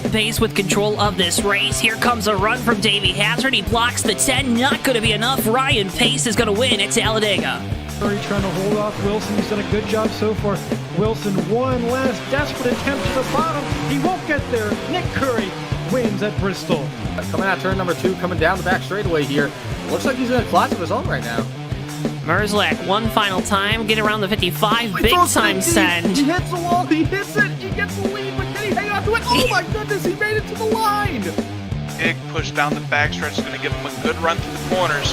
the pace with control of this race. Here comes a run from Davey Hazard. He blocks the 10. Not going to be enough. Ryan Pace is going to win at Talladega. Curry trying to hold off Wilson. He's done a good job so far. Wilson, one last desperate attempt to the bottom. He won't get there. Nick Curry wins at Bristol. Coming out turn number 2, coming down the back straightaway here. Looks like he's in a class of his own right now. Merzlak, one final time, get around the 55, big time send. He hits the wall, he hits it, he gets the lead, but can he hang on to it? Oh my goodness, he made it to the line! Big push down the backstretch is going to give him a good run through the corners.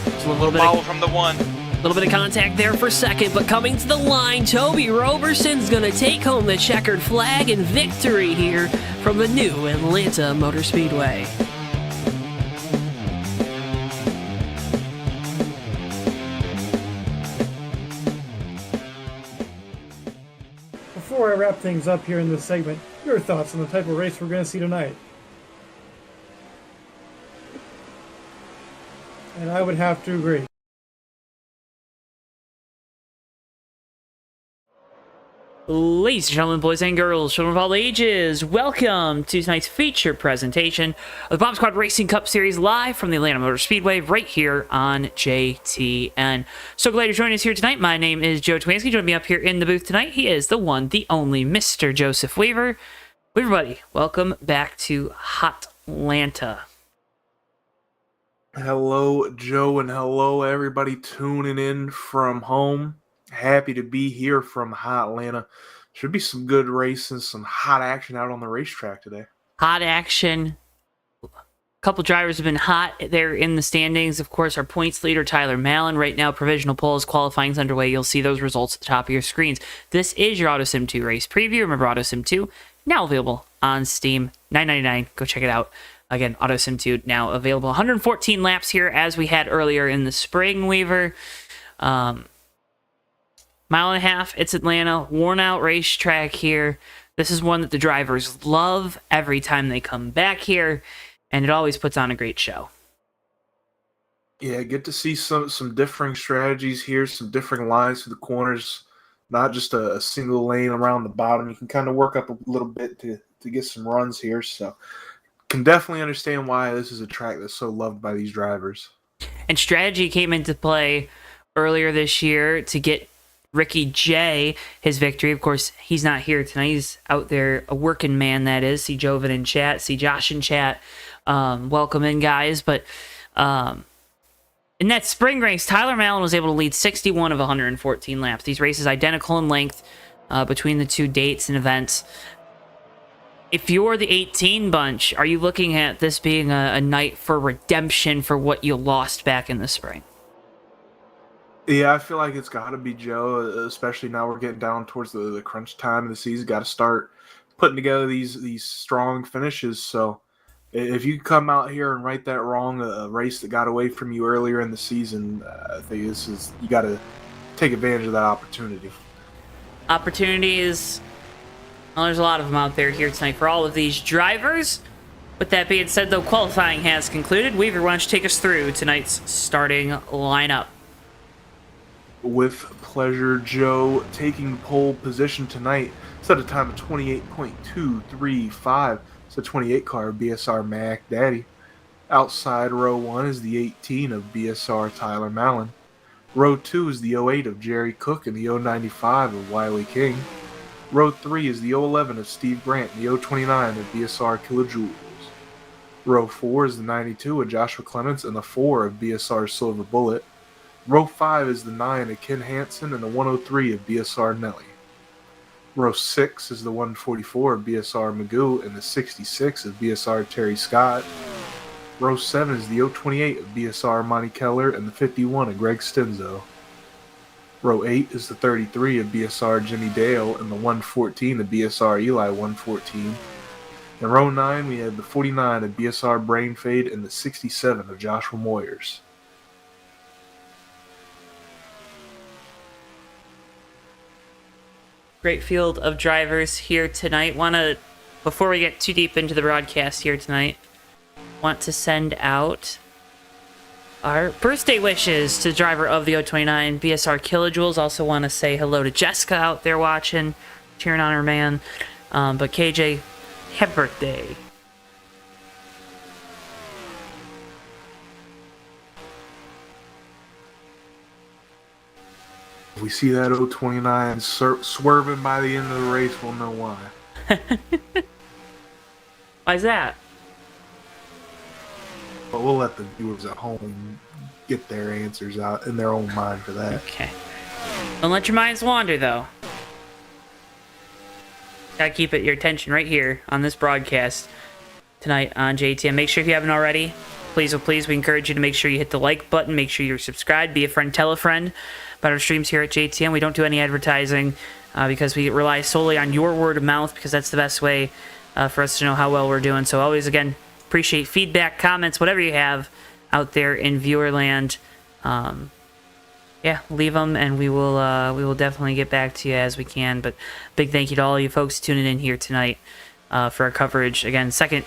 Just a little bit follow from the 1. A little bit of contact there for second, but coming to the line, Toby Roberson's going to take home the checkered flag and victory here from the new Atlanta Motor Speedway. Before I wrap things up here in this segment, your thoughts on the type of race we're going to see tonight? And I would have to agree. Ladies and gentlemen, boys and girls, children of all ages, welcome to tonight's feature presentation of the Bomb Squad Racing Cup Series live from the Atlanta Motor Speedway right here on JTN. So glad you're joining us here tonight. My name is Joe Twansky. Joining me up here in the booth tonight, he is the one, the only Mr. Joseph Weaver. Weaver buddy, welcome back to Hotlanta. Hello, Joe, and hello, everybody tuning in from home. Happy to be here from Hotlanta. Should be some good racing, some hot action out on the racetrack today. Hot action. A couple drivers have been hot there in the standings. Of course, our points leader, Tyler Mallon. Right now, provisional polls, qualifying's underway. You'll see those results at the top of your screens. This is your AutoSim 2 race preview. Remember, AutoSim 2, now available on Steam. $9.99. Go check it out. Again, AutoSim 2 now available. 114 laps here, as we had earlier in the spring, Weaver. Mile and a half, it's Atlanta, worn out racetrack here. This is one that the drivers love every time they come back here, and it always puts on a great show. Yeah, get to see some differing strategies here, some different lines to the corners, not just a single lane around the bottom. You can kind of work up a little bit to get some runs here, so can definitely understand why this is a track that's so loved by these drivers. And strategy came into play earlier this year to get Ricky J his victory. Of course, he's not here tonight. He's out there, a working man, that is. See Joven in chat, see Josh in chat. Welcome in, guys. But in that spring race, Tyler Mallon was able to lead 61 of 114 laps. These races identical in length between the two dates and events. If you're the 18 bunch, are you looking at this being a night for redemption for what you lost back in the spring? Yeah, I feel like it's got to be Joe, especially now we're getting down towards the crunch time of the season. Got to start putting together these strong finishes. So if you come out here and right that wrong, a race that got away from you earlier in the season, I think you got to take advantage of that opportunity. Opportunities, well, there's a lot of them out there here tonight for all of these drivers. With that being said, though, qualifying has concluded. Weaver, why don't you take us through tonight's starting lineup? With pleasure, Joe. Taking pole position tonight, set a time of 28.235. It's a 28 car BSR Mac Daddy. Outside row 1 is the 18 of BSR Tyler Mallon. Row 2 is the 08 of Jerry Cook and the 095 of Wiley King. Row 3 is the 011 of Steve Grant and the 029 of BSR Kilojoules. Row 4 is the 92 of Joshua Clements and the 4 of BSR Silver Bullet. Row 5 is the 9 of Ken Hansen and the 103 of BSR Nelly. Row 6 is the 144 of BSR Magoo and the 66 of BSR Terry Scott. Row 7 is the 028 of BSR Monty Keller and the 51 of Greg Stinzo. Row 8 is the 33 of BSR Jimmy Dale and the 114 of BSR Eli 114. In row 9 we have the 49 of BSR Brain Fade and the 67 of Joshua Moyers. Great field of drivers here tonight. Before we get too deep into the broadcast here tonight, want to send out our birthday wishes to the driver of the 029, BSR Kilojoules. Also want to say hello to Jessica out there watching, cheering on her man. But KJ, Happy birthday. If we see that 029 swerving by the end of the race, we'll know why. Why's that? But we'll let the viewers at home get their answers out in their own mind for that. Okay. Don't let your minds wander, though. Gotta keep your attention right here on this broadcast tonight on JTM. Make sure if you haven't already, please, oh please, we encourage you to make sure you hit the like button. Make sure you're subscribed. Be a friend, tell a friend about our streams here at JTM. We don't do any advertising because we rely solely on your word of mouth, because that's the best way for us to know how well we're doing. So always, again, appreciate feedback, comments, whatever you have out there in viewerland. Yeah, leave them, and we will definitely get back to you as we can. But big thank you to all you folks tuning in here tonight for our coverage. Again, second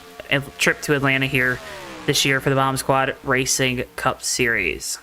trip to Atlanta here this year for the Bomb Squad Racing Cup Series.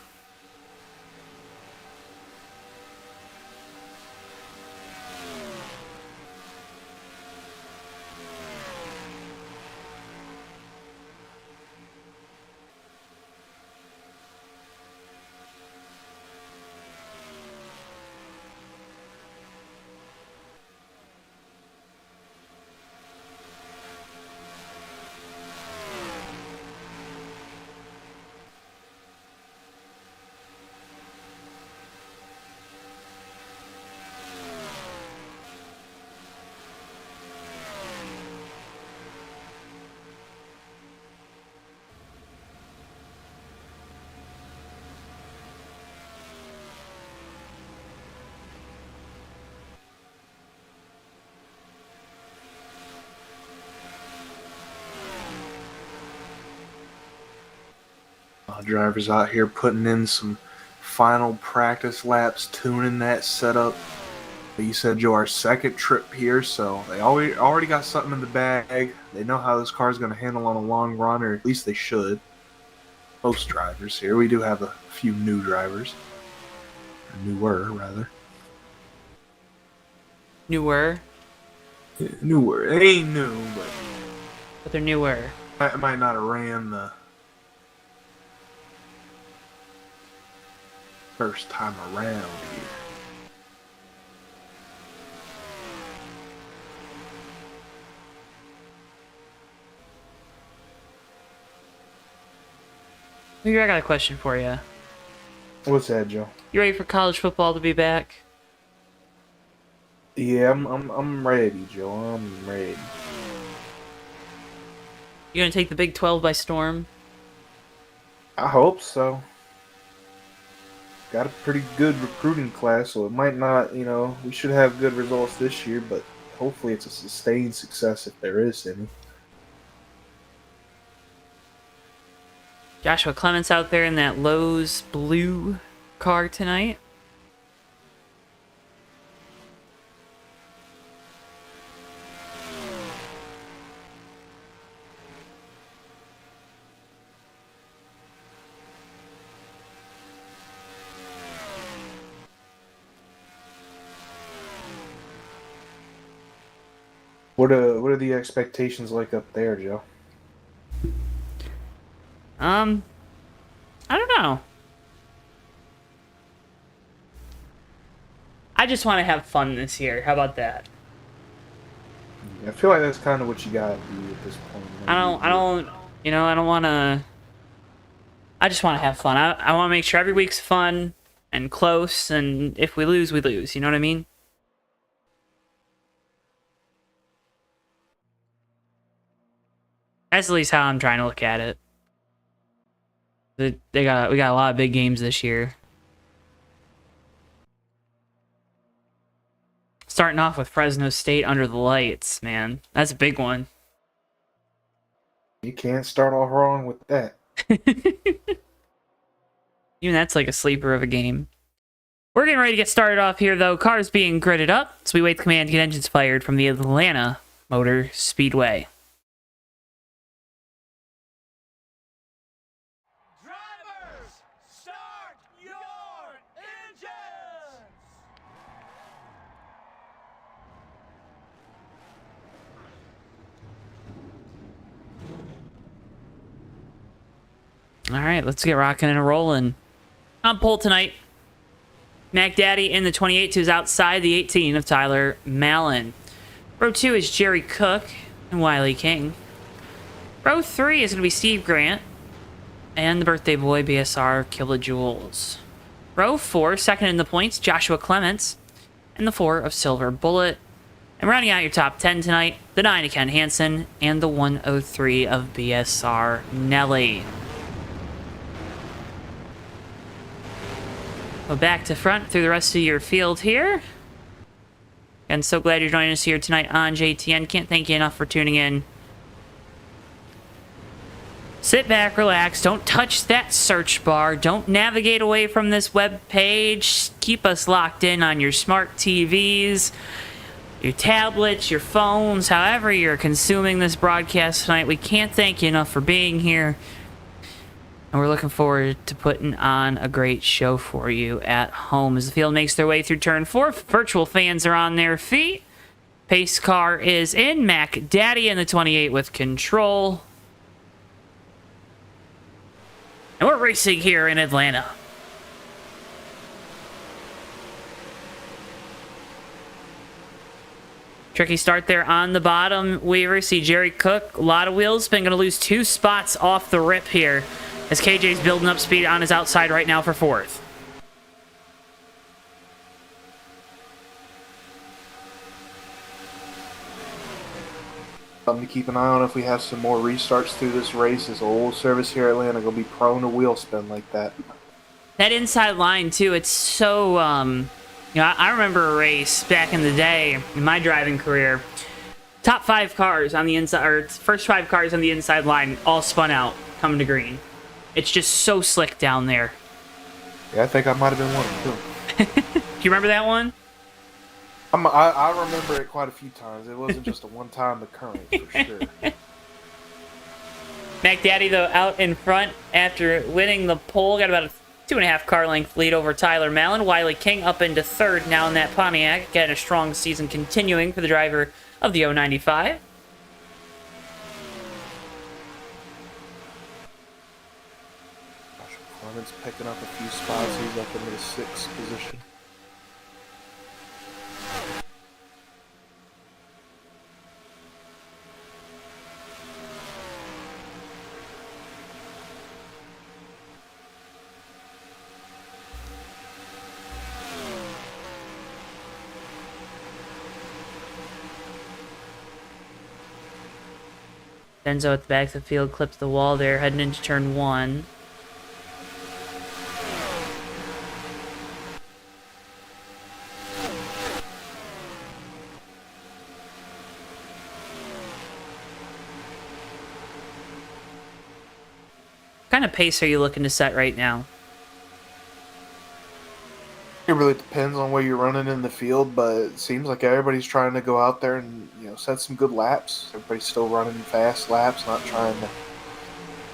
Drivers out here putting in some final practice laps, tuning that setup. You said, Joe, our second trip here, so they already got something in the bag. They know how this car is going to handle on a long run, or at least they should. Most drivers here. We do have a few new drivers. Or newer, rather. Newer? Newer. It ain't new, But they're newer. I might not have ran the first time around here. Here, I got a question for you. What's that, Joe? You ready for college football to be back? Yeah, I'm ready, Joe. I'm ready. You gonna take the Big 12 by storm? I hope so. Got a pretty good recruiting class, so it might not, we should have good results this year, but hopefully it's a sustained success if there is any. Joshua Clements out there in that Lowe's blue car tonight. What are the expectations like up there, Joe? I don't know. I just want to have fun this year. How about that? I feel like that's kind of what you gotta do at this point. I don't want to. I just want to have fun. I want to make sure every week's fun and close, and if we lose, we lose. You know what I mean? That's at least how I'm trying to look at it. We got a lot of big games this year. Starting off with Fresno State under the lights, man. That's a big one. You can't start off wrong with that. Even that's like a sleeper of a game. We're getting ready to get started off here, though. Cars being gridded up, so we wait the command to get engines fired from the Atlanta Motor Speedway. All right, let's get rocking and rolling. On pole tonight, Mac Daddy in the 28, who's outside the 18 of Tyler Mallon. Row 2 is Jerry Cook and Wiley King. Row 3 is going to be Steve Grant and the birthday boy, BSR Kilojoules. Row 4, second in the points, Joshua Clements and the 4 of Silver Bullet. And rounding out your top 10 tonight, the 9 of Ken Hansen and the 103 of BSR Nelly. So back to front through the rest of your field here. And so glad you're joining us here tonight on JTN. Can't thank you enough for tuning in. Sit back, relax. Don't touch that search bar. Don't navigate away from this web page. Keep us locked in on your smart TVs, your tablets, your phones, however you're consuming this broadcast tonight. We can't thank you enough for being here. And we're looking forward to putting on a great show for you at home as the field makes their way through turn 4. Virtual fans are on their feet. Pace car is in. Mac Daddy in the 28 with control. And we're racing here in Atlanta. Tricky start there on the bottom. Weaver, see Jerry Cook, a lot of wheel spin, going to lose 2 spots off the rip here as KJ's building up speed on his outside right now for 4th. Something to keep an eye on if we have some more restarts through this race. This old service here at Atlanta going to be prone to wheel spin like that. That inside line, too, it's so, I remember a race back in the day in my driving career. Top 5 cars on the inside, or first 5 cars on the inside line all spun out coming to green. It's just so slick down there. Yeah, I think I might have been one of them, too. Do you remember that one? I remember it quite a few times. It wasn't just a one-time occurrence, for sure. Mac Daddy, though, out in front after winning the pole. Got about a 2.5 car length lead over Tyler Mallon. Wiley King up into 3rd now in that Pontiac. Getting a strong season continuing for the driver of the 095. Clements picking up a few spots. He's up into the 6th position. Denzo at the back of the field clips the wall there, heading into turn 1. What kind of pace are you looking to set right now? It really depends on where you're running in the field, but it seems like everybody's trying to go out there and set some good laps. Everybody's still running fast laps, not trying to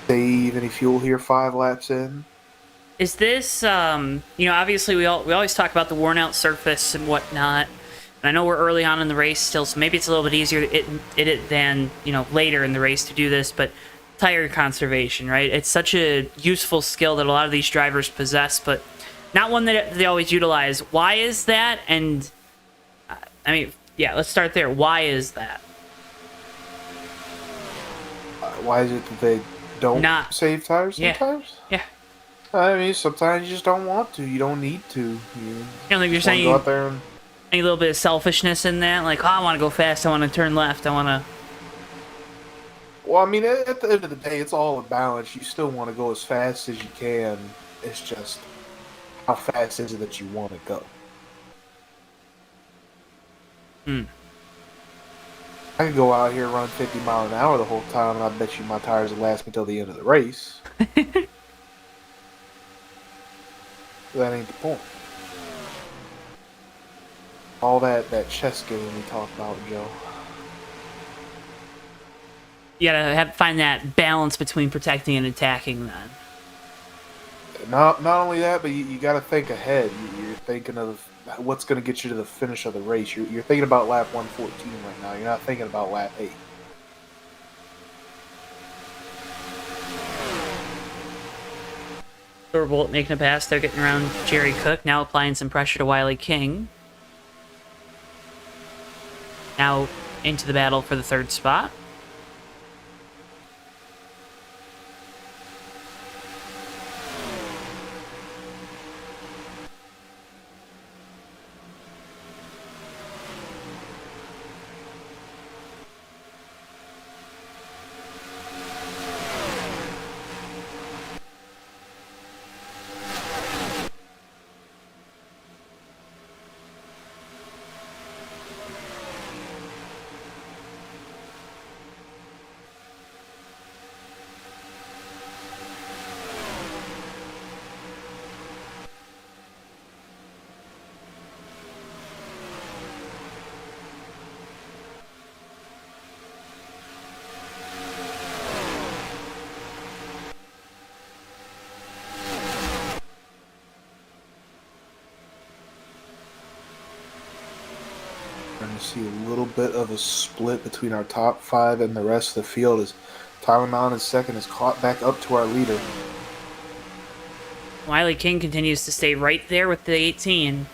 save any fuel here 5 laps in. Is this, obviously we always talk about the worn out surface and whatnot. And I know we're early on in the race still, so maybe it's a little bit easier than later in the race to do this, but tire conservation, right? It's such a useful skill that a lot of these drivers possess, but not one that they always utilize. Why is that? And, let's start there. Why is that? Why is it that they don't save tires sometimes? Yeah. I mean, sometimes you just don't want to. You don't need to. You don't think there's go out there and any little bit of selfishness in that? Like, I want to go fast. I want to turn left. I want to... Well, I mean, at the end of the day, it's all a balance. You still want to go as fast as you can. It's just, how fast is it that you want to go? I could go out here and run 50 miles an hour the whole time, and I bet you my tires will last me till the end of the race. That ain't the point. All that chess game we talk about, Joe. You gotta find that balance between protecting and attacking then. Not only that, but you got to think ahead. You're thinking of what's going to get you to the finish of the race. You're thinking about lap 114 right now. You're not thinking about lap 8. Silver Bullet making a pass. They're getting around Jerry Cook. Now applying some pressure to Wiley King. Now into the battle for the third spot. Starting to see a little bit of a split between our top 5 and the rest of the field as Tyler Mallon in second is caught back up to our leader. Wiley King continues to stay right there with the 18.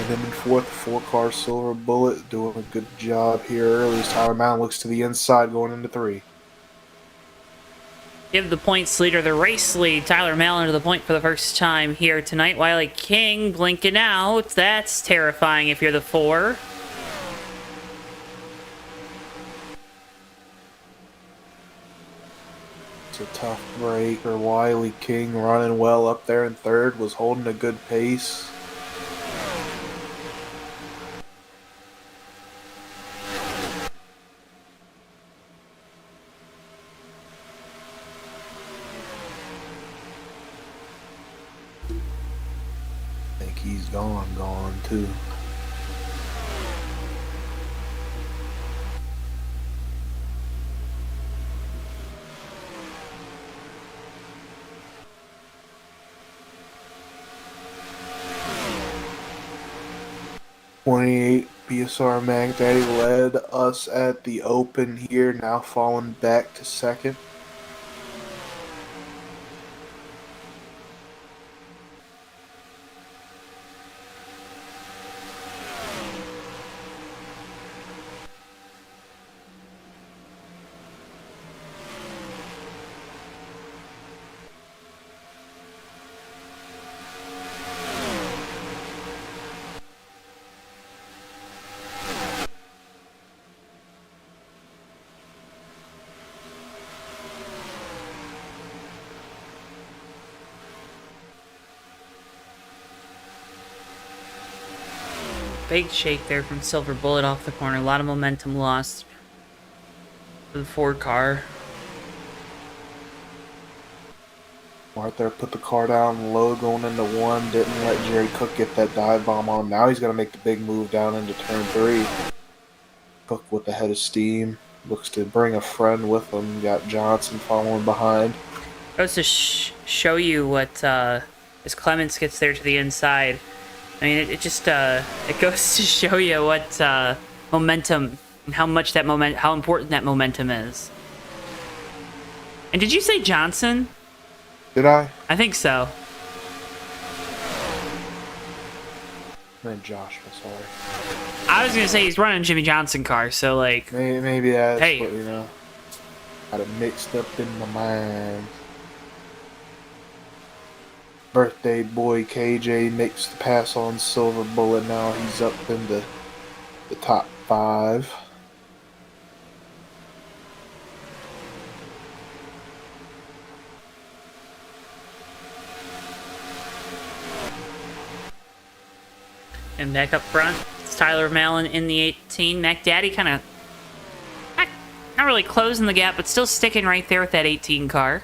And then in fourth, 4-car Silver Bullet doing a good job here early as Tyler Mallon looks to the inside going into 3. Give the points leader the race lead. Tyler Mallon to the point for the first time here tonight. Wiley King blinking out. That's terrifying if you're the 4. It's a tough break for Wiley King, running well up there in third, was holding a good pace. I think he's gone too. '28 BSR Mac Daddy led us at the open here, now falling back to second. Big shake there from Silver Bullet off the corner. A lot of momentum lost for the Ford car. Right there, put the car down low going into 1. Didn't let Jerry Cook get that dive bomb on him. Now he's going to make the big move down into turn 3. Cook with the head of steam. Looks to bring a friend with him. Got Johnson following behind. Goes to show you what, as Clements gets there to the inside. I mean, it just, it goes to show you what, momentum, and how important that momentum is. And did you say Johnson? Did I? I think so. I meant Josh, I'm sorry. I was gonna say he's running Jimmy Johnson car, so like. Maybe that's Hey. what, you know. Got it mixed up in my mind. Birthday boy KJ makes the pass on Silver Bullet. Now he's up into the top 5. And back up front, it's Tyler Mallon in the 18. Mac Daddy kind of not really closing the gap, but still sticking right there with that 18 car.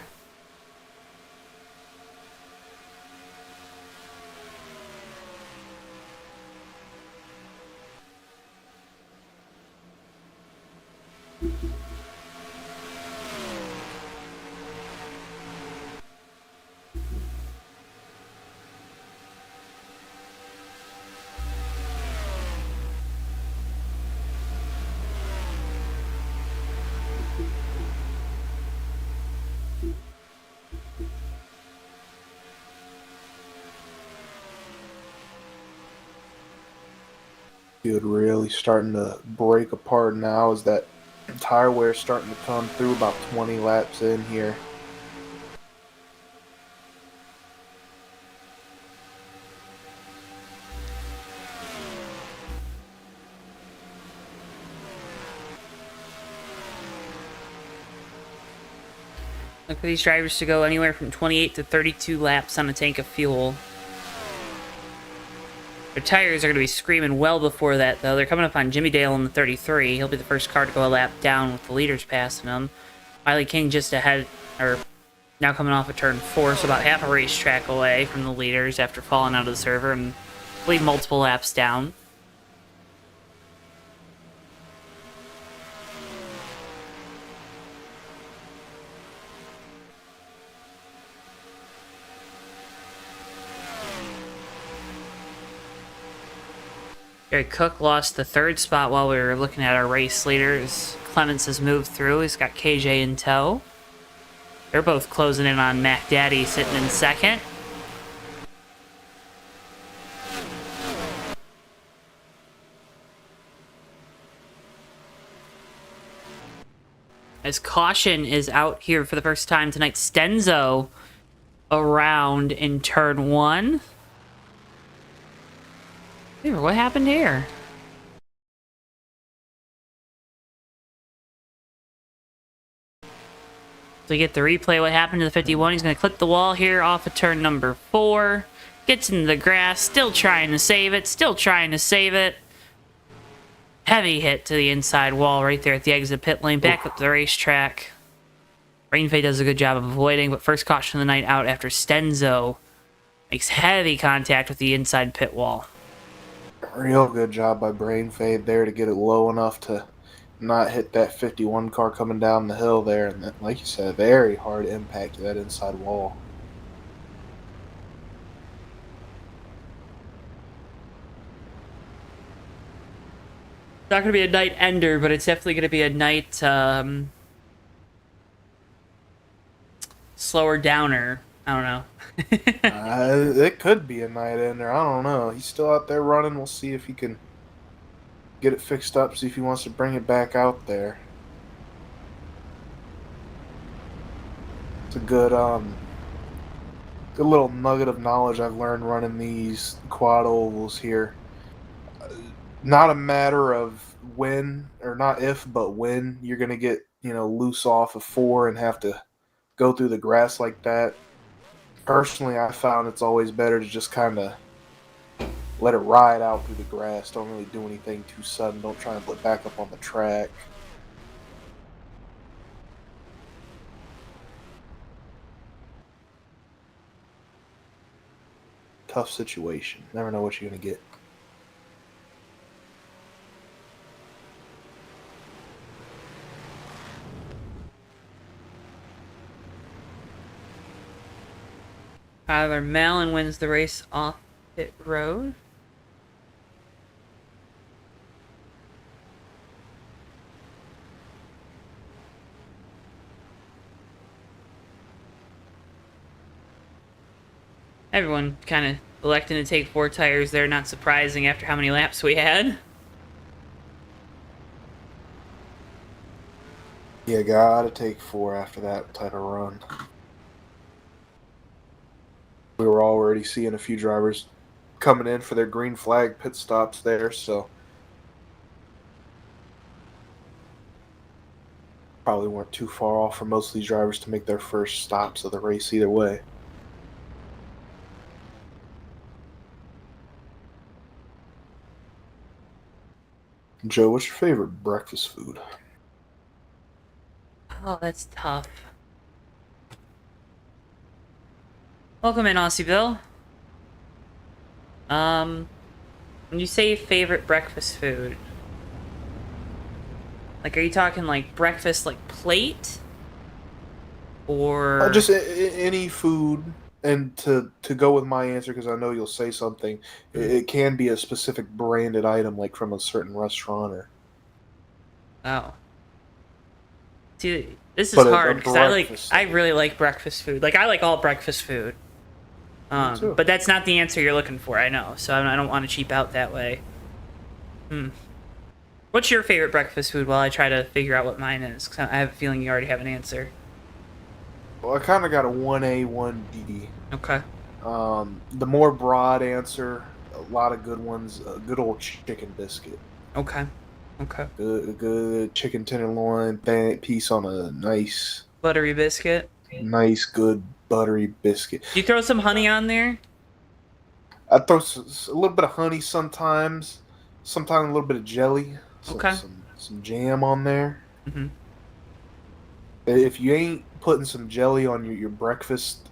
field really starting to break apart now as that tire wear starting to come through about 20 laps in here. Look for these drivers to go anywhere from 28 to 32 laps on a tank of fuel. Their tires are going to be screaming well before that, though. They're coming up on Jimmy Dale in the 33. He'll be the first car to go a lap down with the leaders passing him. Wiley King just ahead, or now coming off of turn 4, so about half a racetrack away from the leaders after falling out of the server and I believe multiple laps down. Gary Cook lost the 3rd spot while we were looking at our race leaders. Clements has moved through. He's got KJ in tow. They're both closing in on Mac Daddy sitting in 2nd. As caution is out here for the first time tonight, Stenzo around in turn 1. What happened here? So we get the replay what happened to the 51. He's going to clip the wall here off of turn number 4. Gets into the grass, still trying to save it, Heavy hit to the inside wall right there at the exit pit lane, back up the racetrack. Rainfade does a good job of avoiding, but first caution of the night out after Stenzo makes heavy contact with the inside pit wall. Real good job by Brain Fade there to get it low enough to not hit that 51 car coming down the hill there. And then, like you said, very hard impact to that inside wall. It's not going to be a night ender, but it's definitely going to be a night slower downer. I don't know. It could be a night ender. I don't know. He's still out there running. We'll see if he can get it fixed up, see if he wants to bring it back out there. It's a good little nugget of knowledge I've learned running these quad ovals here. Not a matter of when, or not if, but when you're going to get, loose off of 4 and have to go through the grass like that. Personally, I found it's always better to just kind of let it ride out through the grass. Don't really do anything too sudden. Don't try and put back up on the track. Tough situation. Never know what you're going to get. Tyler Mallon wins the race off pit road. Everyone kind of electing to take 4 tires there, not surprising after how many laps we had. Yeah, gotta take 4 after that type of run. We were already seeing a few drivers coming in for their green flag pit stops there, so probably weren't too far off for most of these drivers to make their first stops of the race either way. Joe, what's your favorite breakfast food? Oh, that's tough. Welcome in, Aussie Bill. When you say favorite breakfast food, like, are you talking like breakfast, like plate, or Just any food? And to go with my answer, because I know you'll say something, it can be a specific branded item, like from a certain restaurant or. Oh. See, this is But hard because breakfast I really like breakfast food. Like, I like all breakfast food. too. But that's not the answer you're looking for, I know. So I don't want to cheap out that way. What's your favorite breakfast food while I try to figure out what mine is? 'Cause I have a feeling you already have an answer. Well, I kind of got a 1A, 1B. Okay. The more broad answer, a lot of good ones. A good old chicken biscuit. Okay. Okay. Good chicken tenderloin piece on a Buttery biscuit. nice, good buttery biscuit. Do you throw some honey on there? I throw a little bit of honey sometimes. Sometimes a little bit of jelly. Okay. Some jam on there. Mm-hmm. If you ain't putting some jelly on your breakfast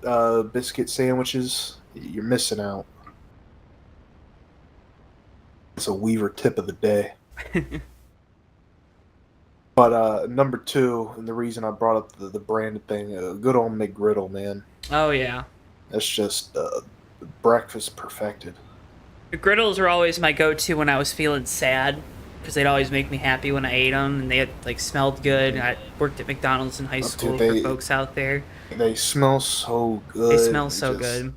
biscuit sandwiches, you're missing out. It's a Weaver tip of the day. But number 2, and the reason I brought up the branded thing, good old McGriddle, man. Oh, yeah. That's just breakfast perfected. The griddles were always my go-to when I was feeling sad, because they'd always make me happy when I ate them, and they had, like, smelled good. I worked at McDonald's in high school for folks out there. They smell so good. They smell so good.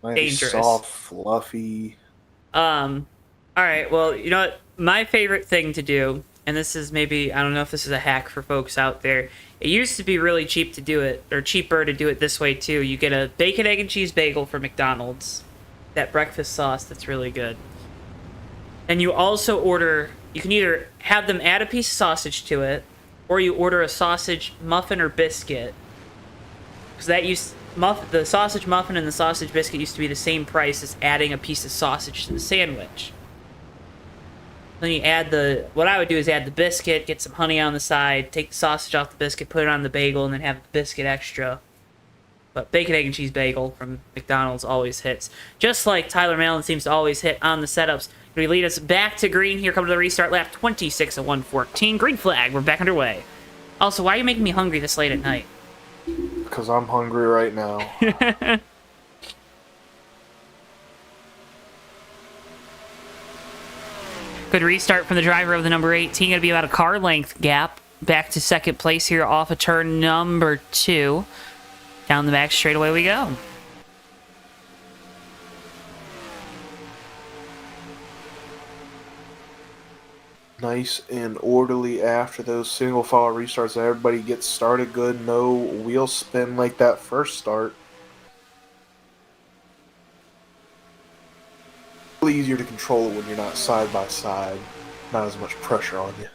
Dangerous. Soft, fluffy. All right, well, you know what? My favorite thing to do, and this is maybe, I don't know if this is a hack for folks out there. It used to be really cheap to do it, or cheaper to do it this way, too. You get a bacon, egg, and cheese bagel from McDonald's. That breakfast sauce that's really good. And you also order, you can either have them add a piece of sausage to it, or you order a sausage muffin or biscuit. Because the sausage muffin and the sausage biscuit used to be the same price as adding a piece of sausage to the sandwich. Then you add what I would do is add the biscuit, get some honey on the side, take the sausage off the biscuit, put it on the bagel, and then have the biscuit extra. But bacon, egg, and cheese bagel from McDonald's always hits. Just like Tyler Mallon seems to always hit on the setups. We lead us back to green. Here comes the restart lap 26 of 114. Green flag. We're back underway. Also, why are you making me hungry this late at night? Because I'm hungry right now. Good restart from the driver of the number 18. Going to be about a car length gap. Back to second place here off of turn number 2. Down the back straight away we go. Nice and orderly after those single file restarts. Everybody gets started good. No wheel spin like that first start. Really easier to control it when you're not side by side. Not as much pressure on you.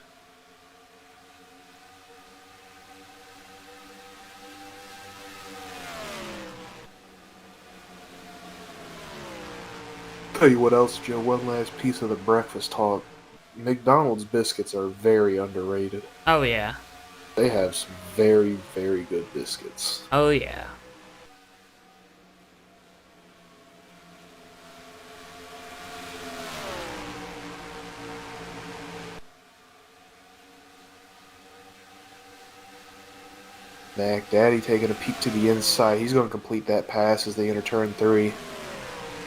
Tell you what else, Joe. One last piece of the breakfast talk. McDonald's biscuits are very underrated. Oh, yeah. They have some very, very good biscuits. Oh, yeah. Mac Daddy taking a peek to the inside. He's going to complete that pass as they enter turn 3.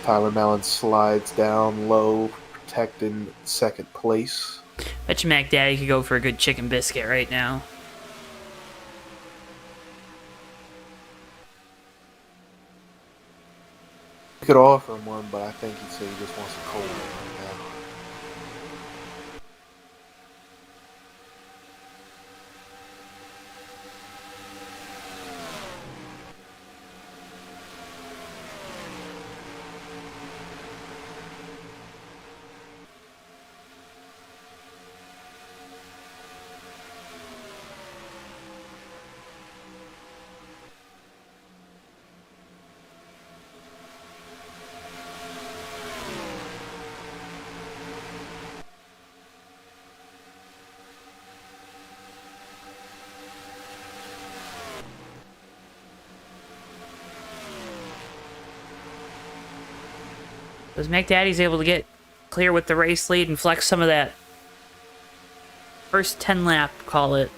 Tyler Mallon slides down low, protecting second place. Bet you Mac Daddy could go for a good chicken biscuit right now. We could offer him one, but I think he'd say he just wants a cold one right now. Because Mac Daddy's able to get clear with the race lead and flex some of that first 10 lap, call it,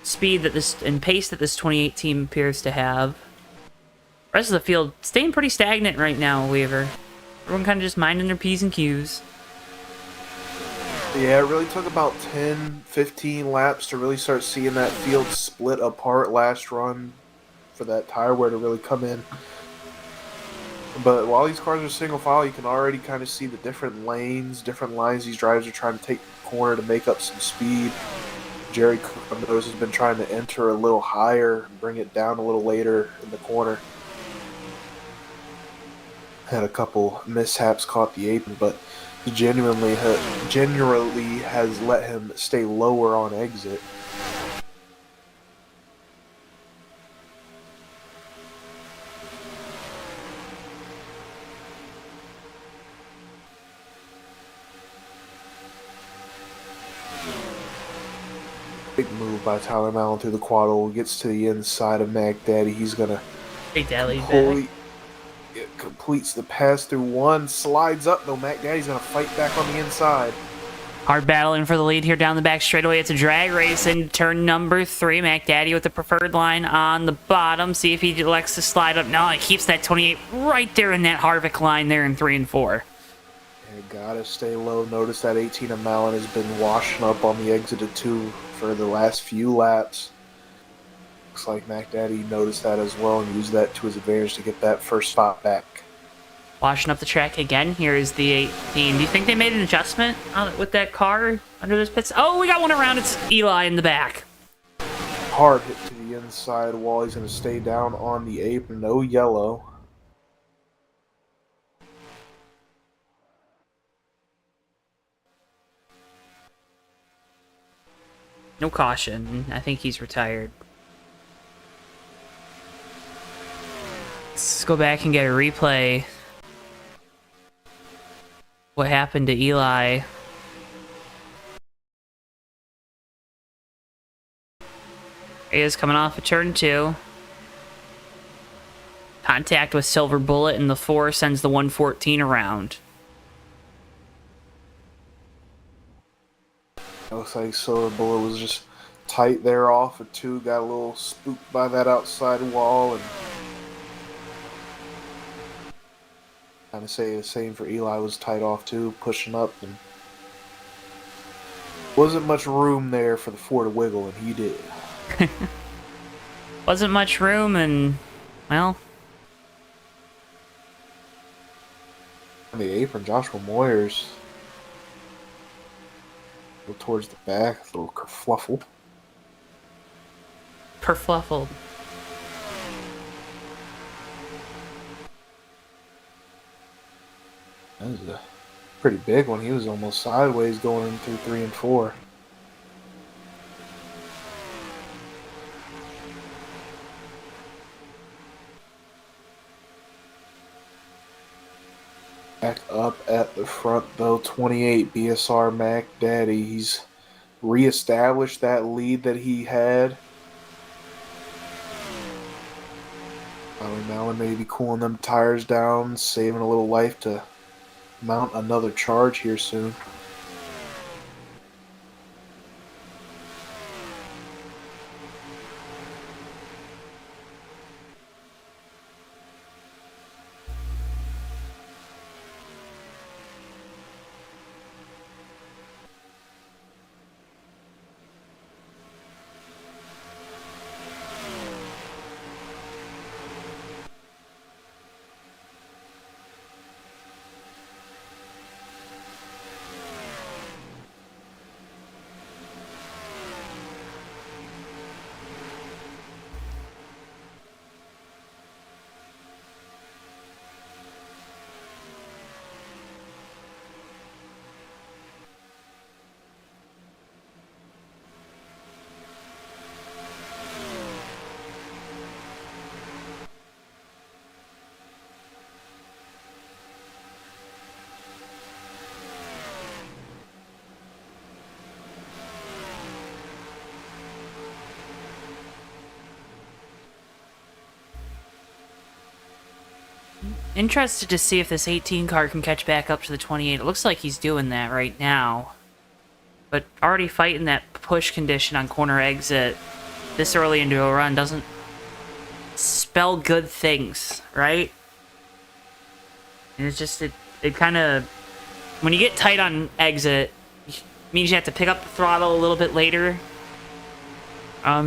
speed that this and pace that this 2018 appears to have. Rest of the field staying pretty stagnant right now, Weaver. Everyone kind of just minding their P's and Q's. Yeah, it really took about 10, 15 laps to really start seeing that field split apart last run for that tire wear to really come in. But while these cars are single file, you can already kind of see the different lanes, different lines these drivers are trying to take the corner to make up some speed. Jerry Cook, I noticed, has been trying to enter a little higher, bring it down a little later in the corner. Had a couple mishaps, caught the apron, but genuinely has let him stay lower on exit. Big move by Tyler Mallon through the quad oval, gets to the inside of Mac Daddy. He's gonna Big Daddy's back. It completes the pass through one, slides up though. Mac Daddy's gonna fight back on the inside. Hard battling for the lead here down the back straightaway. It's a drag race in turn number 3. Mac Daddy with the preferred line on the bottom. See if he elects to slide up. No, he keeps that 28 right there in that Harvick line there in 3 and 4. Yeah, gotta stay low. Notice that 18 of Mallon has been washing up on the exit of 2 for the last few laps. Looks like Mac Daddy noticed that as well and used that to his advantage to get that first spot back. Washing up the track again. Here is the 18. Do you think they made an adjustment with that car under those pits? Oh, we got one around. It's Eli in the back. Hard hit to the inside wall. He's going to stay down on the apron. No yellow. No caution. I think he's retired. Let's go back and get a replay. What happened to Eli? He is coming off of turn 2. Contact with Silver Bullet in the 4 sends the 114 around. Looks like Silver Bullet was just tight there off of 2. Got a little spooked by that outside wall and kind of say the same for Eli. Was tight off too, pushing up, and wasn't much room there for the 4 to wiggle, and he did. Wasn't much room, and well, on the apron, Joshua Moyers go towards the back, a little kerfluffle. perfluffled. That was a pretty big one. He was almost sideways going in through 3 and 4. Back up at the front though, 28 BSR Mac Daddy. He's reestablished that lead that he had. Mallon may be cooling them tires down, saving a little life to mount another charge here soon. Interested to see if this 18 car can catch back up to the 28. It looks like he's doing that right now. But already fighting that push condition on corner exit this early into a run doesn't spell good things, right? And it's just, it kind of, when you get tight on exit, it means you have to pick up the throttle a little bit later.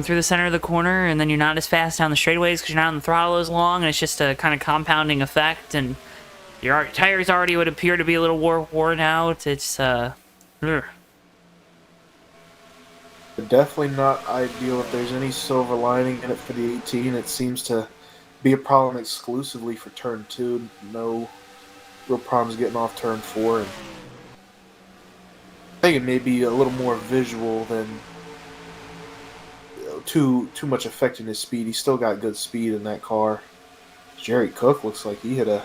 through the center of the corner, and then you're not as fast down the straightaways because you're not on the throttle as long, and it's just a kind of compounding effect, and your tires already would appear to be a little worn out. It's, Definitely not ideal. If there's any silver lining in it for the 18, it seems to be a problem exclusively for turn 2. No real problems getting off turn 4. And I think it may be a little more visual than too much affecting his speed. He's still got good speed in that car. Jerry Cook looks like he hit a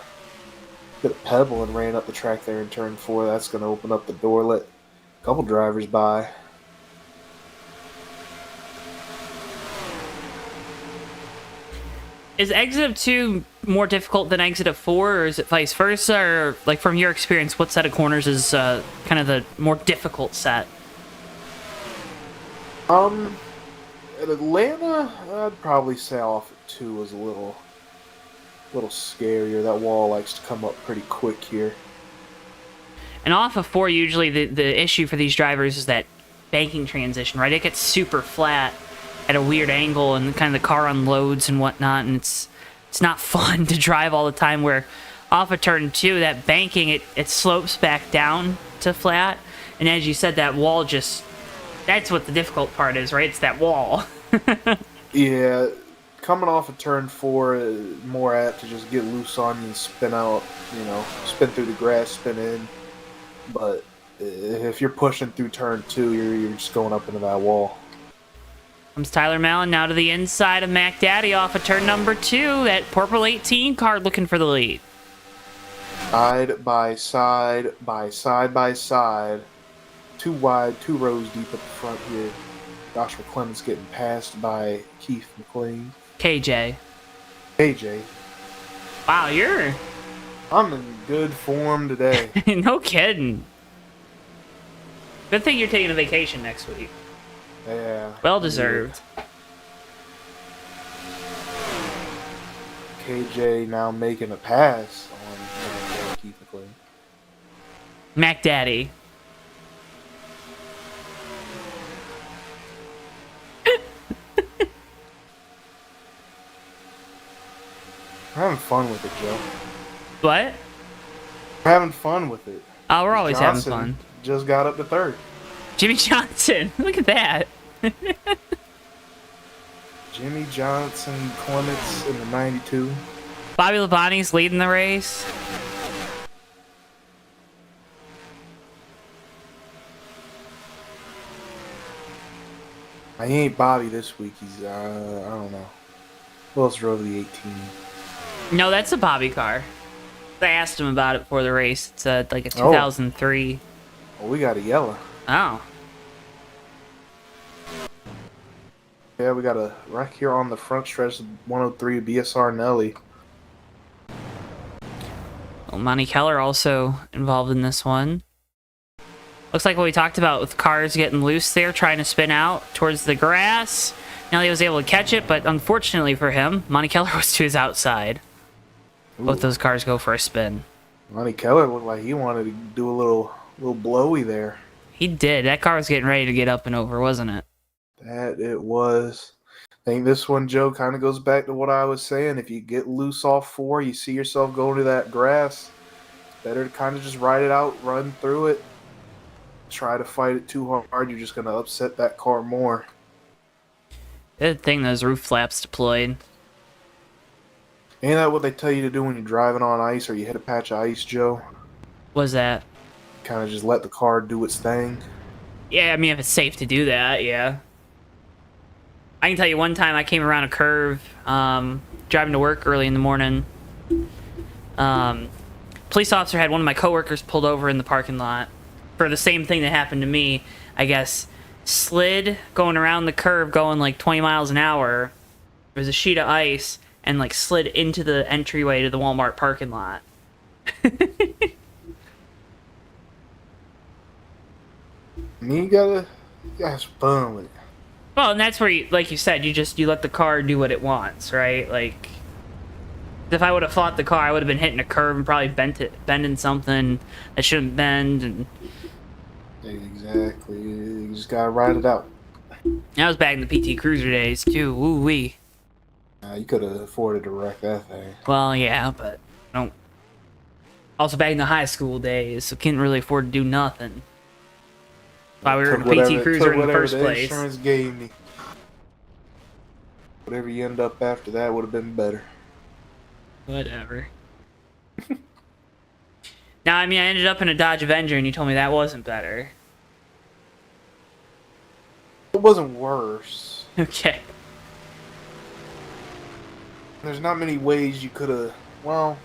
pebble and ran up the track there in turn 4. That's going to open up the door, let a couple drivers by. Is exit of 2 more difficult than exit of 4, or is it vice versa? Or, like, from your experience, what set of corners is kind of the more difficult set? At Atlanta, I'd probably say off at 2 was a little scarier. That wall likes to come up pretty quick here. And off of 4, usually the issue for these drivers is that banking transition, right? It gets super flat at a weird angle, and kind of the car unloads and whatnot, and it's not fun to drive all the time, where off of turn 2, that banking, it slopes back down to flat, and as you said, that wall just, that's what the difficult part is, right? It's that wall. Yeah, coming off of turn 4, more apt to just get loose on you and spin out, spin through the grass, spin in. But if you're pushing through turn 2, you're just going up into that wall. Comes Tyler Mallon now to the inside of Mac Daddy off of turn number 2. That purple 18 car looking for the lead. Side by side by side by side. 2 wide, 2 rows deep at the front here. Josh McClellan's getting passed by Keith McLean. KJ. AJ. Wow, I'm in good form today. no kidding. Good thing you're taking a vacation next week. Yeah. Well deserved. KJ now making a pass on Keith McLean. Mac Daddy. We're having fun with it, Joe. What? We're having fun with it. Oh, we're always Johnson having fun. Just got up to 3rd. Jimmy Johnson. Look at that. Jimmy Johnson, Clements in the 92. Bobby Labonte's leading the race. He ain't Bobby this week. He's, I don't know. Who else drove the 18? No, that's a Bobby car. I asked him about it before the race. It's like a 2003. Oh, we got a yellow. Oh. Yeah, we got a wreck here on the front stretch, 103 BSR Nelly. Well, Monty Keller also involved in this one. Looks like what we talked about with cars getting loose there, trying to spin out towards the grass. Nelly was able to catch it, but unfortunately for him, Monty Keller was to his outside. Ooh. Both those cars go for a spin. Monty Keller looked like he wanted to do a little blowy there. He did. That car was getting ready to get up and over, wasn't it? That it was. I think this one, Joe, kind of goes back to what I was saying. If you get loose off 4, you see yourself going to that grass, it's better to kind of just ride it out, run through it. Try to fight it too hard, you're just going to upset that car more. Good thing those roof flaps deployed. Ain't that what they tell you to do when you're driving on ice or you hit a patch of ice, Joe? What was that? Kind of just let the car do its thing. Yeah, I mean, if it's safe to do that, yeah. I can tell you one time I came around a curve, driving to work early in the morning. Police officer had one of my coworkers pulled over in the parking lot for the same thing that happened to me. I guess slid going around the curve going like 20 miles an hour. There was a sheet of ice and like slid into the entryway to the Walmart parking lot. You gotta have fun with it. Well, and that's where, you, like you said, you let the car do what it wants, right? Like, if I would have fought the car, I would have been hitting a curve and probably bending something that shouldn't bend. And Exactly. You just gotta ride it out. That was back in the PT Cruiser days too. Woo wee. You could have afforded to wreck that thing. Well, yeah, but I don't. Also back in the high school days, so couldn't really afford to do nothing. Why we were in a PT Cruiser in the first place. Insurance gave me. Whatever you end up after that would have been better. Whatever. Now, I mean, I ended up in a Dodge Avenger, and you told me that wasn't better. It wasn't worse. Okay. There's not many ways you could have. Well,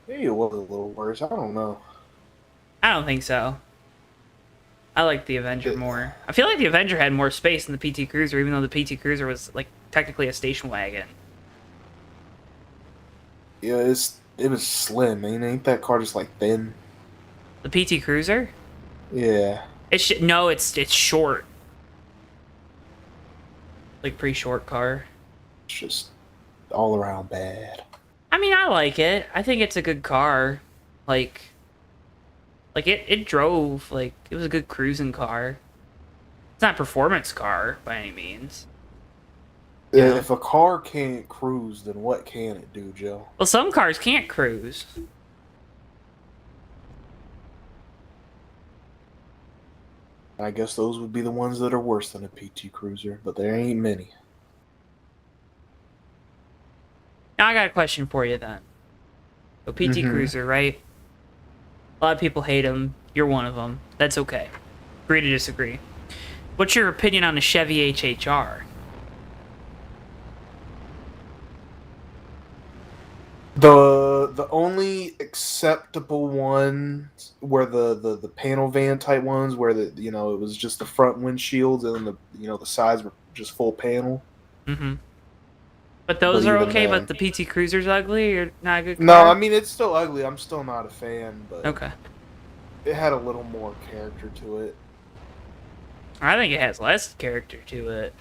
maybe it was a little worse. I don't know. I don't think so. I like the Avenger more. I feel like the Avenger had more space than the PT Cruiser, even though the PT Cruiser was like technically a station wagon. Yeah, it was slim. Ain't that car just like thin? The PT Cruiser? Yeah. No, it's short. Like pretty short car. It's just all around bad. I mean, I like it. I think it's a good car. Like it drove, like, it was a good cruising car. It's not a performance car by any means. Yeah. If a car can't cruise, then what can it do, Joe? Well, some cars can't cruise. I guess those would be the ones that are worse than a PT Cruiser, but there ain't many. Now, I got a question for you then. So, PT Cruiser, right? A lot of people hate him. You're one of them. That's okay. Agree to disagree. What's your opinion on the Chevy HHR? The only acceptable ones were the panel van type ones where it was just the front windshields and then the sides were just full panel. Mm-hmm. But those are okay, but the PT Cruiser's ugly? You're not a good car? No, I mean, it's still ugly. I'm still not a fan, but okay. It had a little more character to it. I think it has less character to it.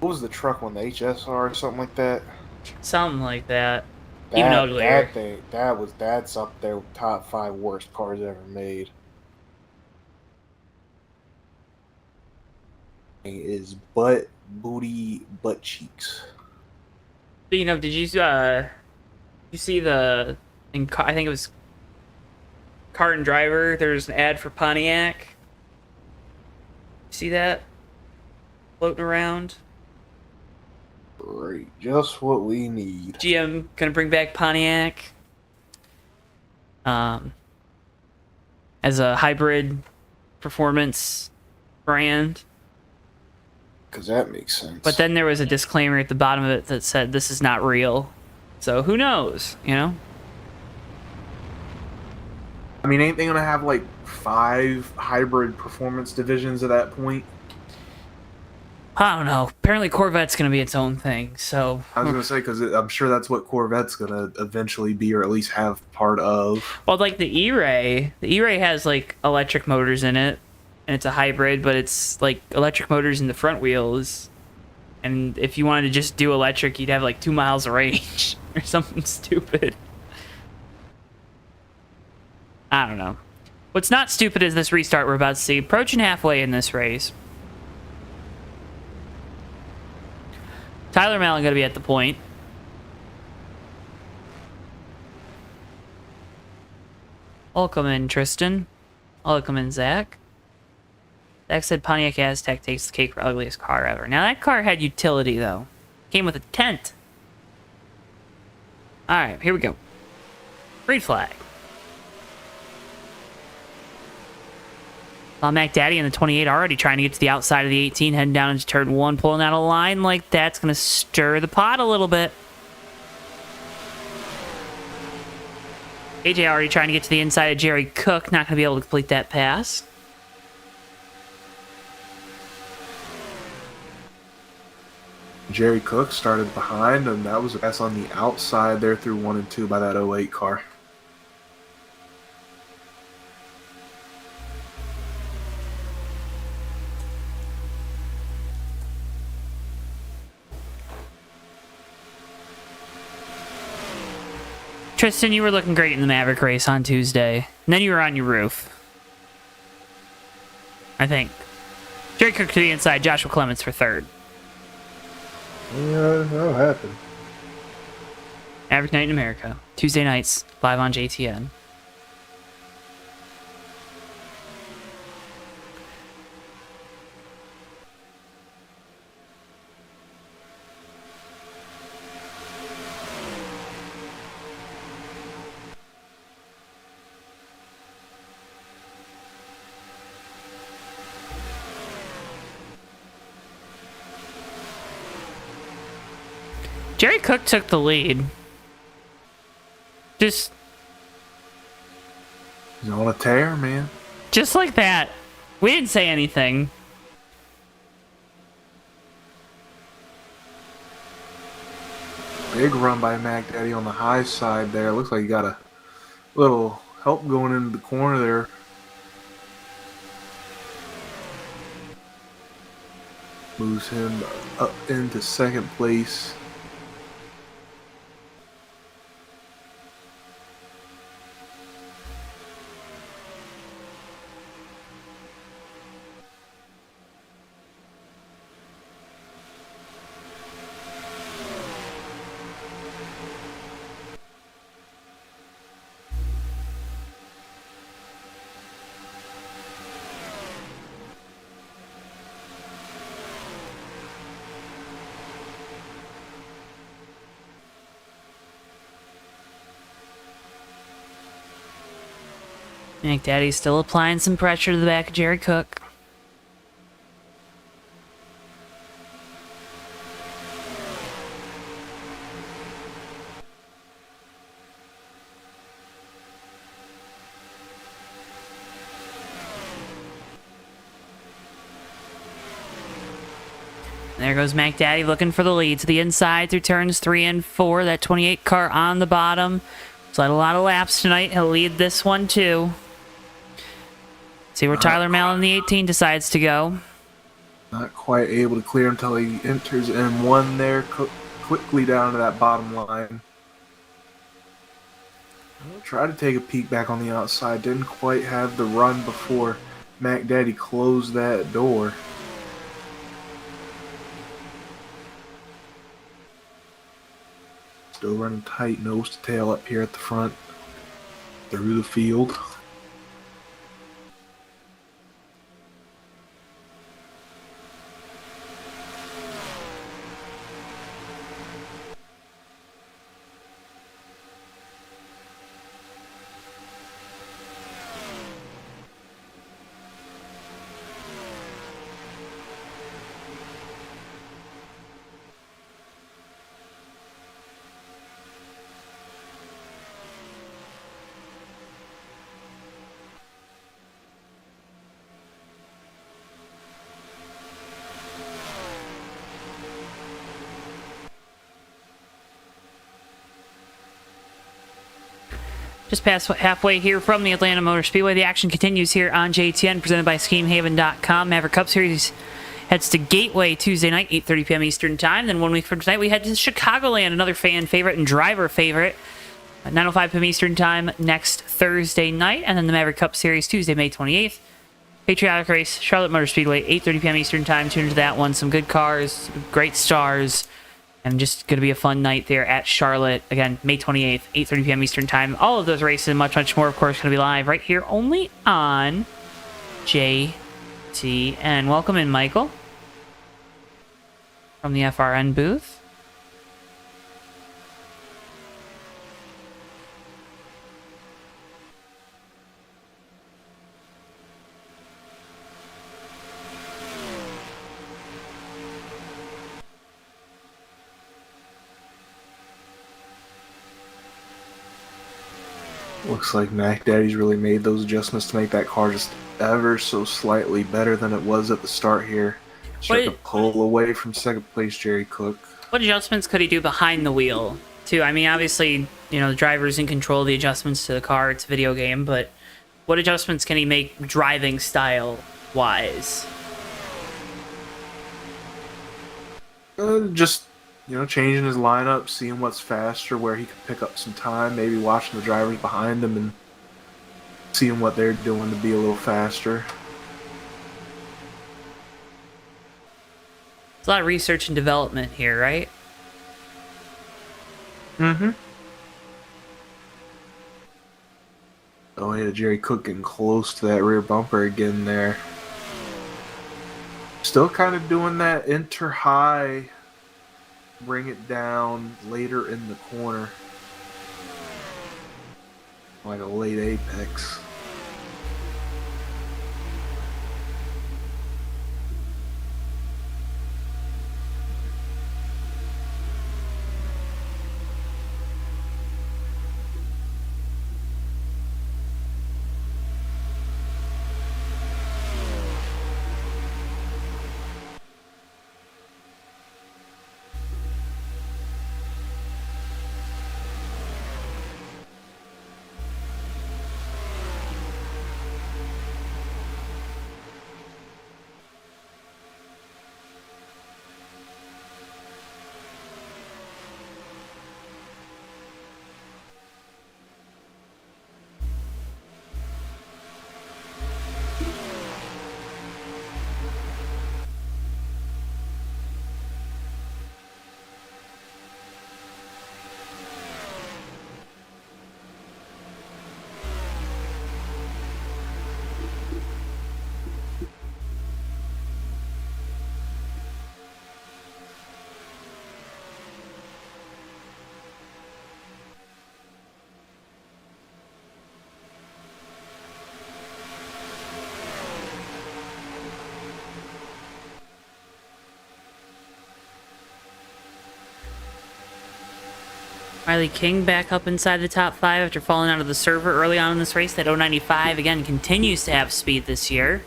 What was the truck one? The HSR or something like that? Something like that. Even uglier. That's up there with top 5 worst cars ever made. It is butt cheeks. Did you see the I think it was Car and Driver, there's an ad for Pontiac. See that floating around? Great, just what we need. GM gonna bring back Pontiac as a hybrid performance brand. Because that makes sense. But then there was a disclaimer at the bottom of it that said this is not real. So who knows, you know? I mean, ain't they gonna have like 5 hybrid performance divisions at that point? I don't know. Apparently Corvette's going to be its own thing, so... I was going to say, because I'm sure that's what Corvette's going to eventually be, or at least have part of. Well, like the E-Ray has, like, electric motors in it, and it's a hybrid, but it's, like, electric motors in the front wheels. And if you wanted to just do electric, you'd have, like, 2 miles of range, or something stupid. I don't know. What's not stupid is this restart we're about to see. Approaching halfway in this race. Tyler Mallon going to be at the point. Welcome in, Tristan. Welcome in, Zach. Zach said Pontiac Aztec takes the cake for ugliest car ever. Now, that car had utility, though. Came with a tent. Alright, here we go. Green flag. Mac Daddy in the 28 already trying to get to the outside of the 18, heading down into turn 1, pulling out a line like that's going to stir the pot a little bit. AJ already trying to get to the inside of Jerry Cook, not going to be able to complete that pass. Jerry Cook started behind, and that was a pass on the outside there through 1 and 2 by that 08 car. Tristan, you were looking great in the Maverick race on Tuesday. And then you were on your roof. I think. Jerry Cook to the inside, Joshua Clements for third. Yeah, that'll happen. Maverick Night in America. Tuesday nights, live on JTN. Jerry Cook took the lead. Just He's on a tear, man. Just like that. We didn't say anything. Big run by Mac Daddy on the high side there. Looks like he got a little help going into the corner there. Moves him up into second place. Mac Daddy's still applying some pressure to the back of Jerry Cook. There goes Mac Daddy looking for the lead to the inside through turns 3 and 4. That 28 car on the bottom. He's led a lot of laps tonight. He'll lead this one too. See where Tyler Mallon, the 18, decides to go. Not quite able to clear until he enters M1 there, quickly down to that bottom line. Try to take a peek back on the outside. Didn't quite have the run before Mac Daddy closed that door. Still running tight, nose to tail up here at the front, through the field. Just past halfway here from the Atlanta Motor Speedway. The action continues here on JTN, presented by SchemeHaven.com. Maverick Cup Series heads to Gateway Tuesday night, 8:30 p.m. Eastern Time. Then 1 week from tonight, we head to Chicagoland, another fan favorite and driver favorite, at 9:05 p.m. Eastern Time next Thursday night. And then the Maverick Cup Series Tuesday, May 28th. Patriotic race, Charlotte Motor Speedway, 8:30 p.m. Eastern Time. Tune into that one. Some good cars, great stars. And just going to be a fun night there at Charlotte. Again, May 28th, 8:30 p.m. Eastern Time. All of those races and much, much more, of course, going to be live right here only on JTN. Welcome in, Michael, from the FRN booth. Looks like Mac Daddy's really made those adjustments to make that car just ever so slightly better than it was at the start here. Start to pull away from second place Jerry Cook. What adjustments could he do behind the wheel, too? I mean, obviously, you know, the driver's in control of the adjustments to the car. It's a video game, but what adjustments can he make driving style-wise? Just changing his lineup, seeing what's faster, where he could pick up some time, maybe watching the drivers behind him and seeing what they're doing to be a little faster. There's a lot of research and development here, right? Mm-hmm. Oh yeah, Jerry Cook getting close to that rear bumper again there. Still kind of doing that enter high, bring it down later in the corner. Like a late apex. Riley King back up inside the top 5 after falling out of the server early on in this race. That 095 again continues to have speed this year.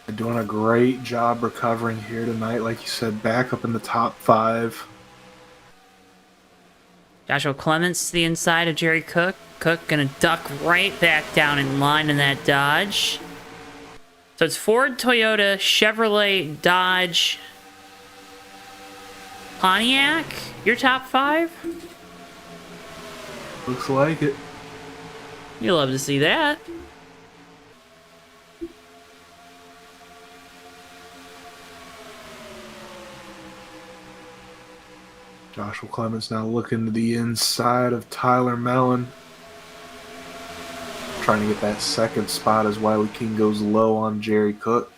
They're doing a great job recovering here tonight, like you said, back up in the top 5. Joshua Clements to the inside of Jerry Cook. Cook gonna duck right back down in line in that Dodge. So it's Ford, Toyota, Chevrolet, Dodge, Pontiac, your top 5? Looks like it. You love to see that. Joshua Clements now looking to the inside of Tyler Mellon. Trying to get that second spot as Wiley King goes low on Jerry Cook.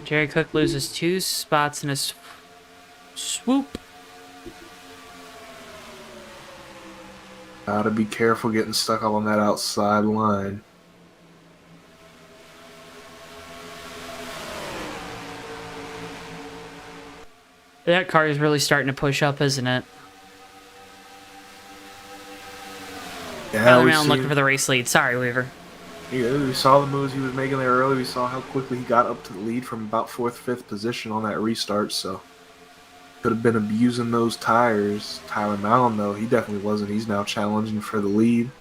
Jerry Cook loses 2 spots in a swoop. Gotta be careful getting stuck up on that outside line. That car is really starting to push up, isn't it? Yeah, Tyler Mellon looking for the race lead. Sorry, Weaver. Yeah, we saw the moves he was making there early. We saw how quickly he got up to the lead from about 4th, 5th position on that restart, so could have been abusing those tires. Tyler Mellon, though, he definitely wasn't. He's now challenging for the lead.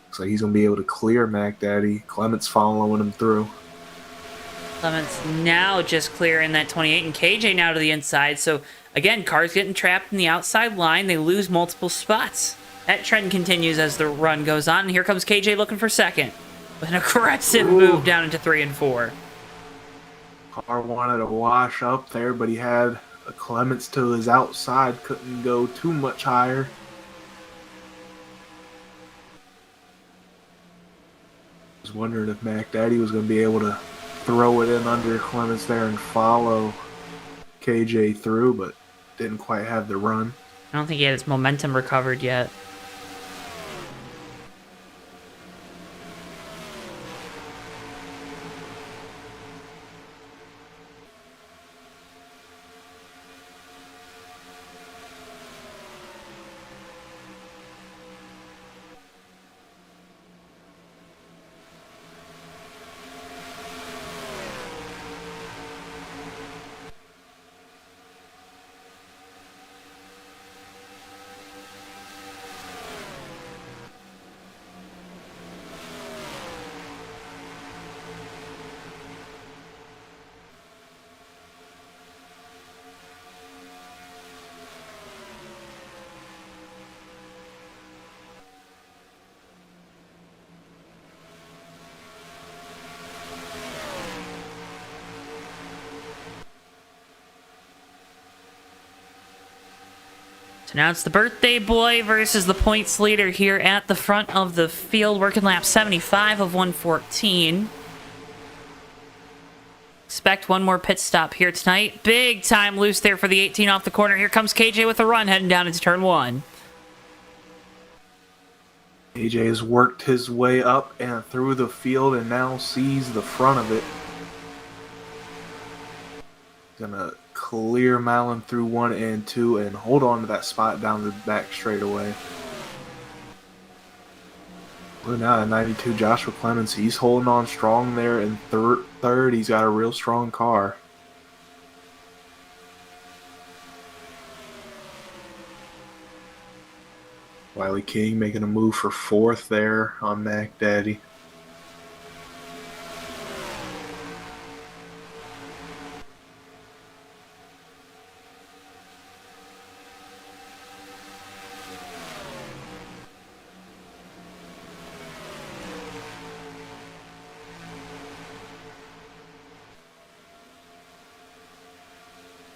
Looks like he's going to be able to clear Mac Daddy. Clements following him through. Clements now just clearing that 28, and KJ now to the inside. So, again, cars getting trapped in the outside line. They lose multiple spots. That trend continues as the run goes on, and here comes KJ looking for second. With an aggressive move down into 3 and 4. Car wanted to wash up there, but he had a Clements to his outside. Couldn't go too much higher. I was wondering if Mac Daddy was going to be able to throw it in under Clements there and follow KJ through, but didn't quite have the run. I don't think he had his momentum recovered yet. So now it's the birthday boy versus the points leader here at the front of the field, working lap 75 of 114. Expect one more pit stop here tonight. Big time loose there for the 18 off the corner. Here comes KJ with a run heading down into turn 1. AJ has worked his way up and through the field and now sees the front of it. Gonna clear Malin through 1 and 2 and hold on to that spot down the back straightaway. Well, now at 92, Joshua Clemens, he's holding on strong there in third. He's got a real strong car. Wiley King making a move for 4th there on Mac Daddy.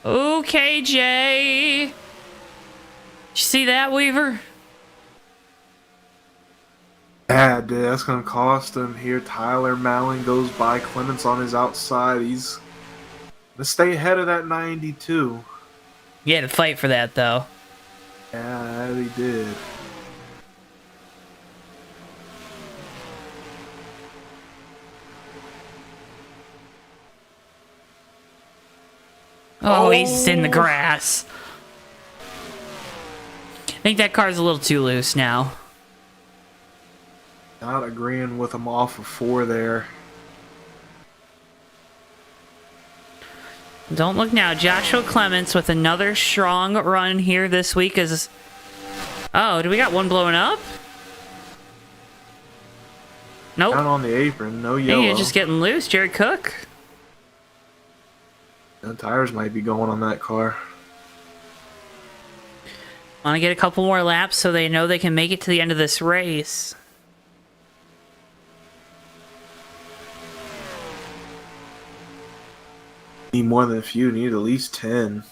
Okay, Jay. Did you see that, Weaver? Yeah, dude, that's going to cost him here. Tyler Malin goes by Clements on his outside. He's going to stay ahead of that 92. He had to fight for that, though. Yeah, that he did. Oh, he's in the grass. I think that car's a little too loose now. Not agreeing with him off of 4 there. Don't look now. Joshua Clements with another strong run here this week. Oh, do we got one blowing up? Nope. Down on the apron, no Hey, yellow. you're just getting loose, Jared Cook. The tires might be going on that car. Want to get a couple more laps so they know they can make it to the end of this race. Need more than a few, need at least 10.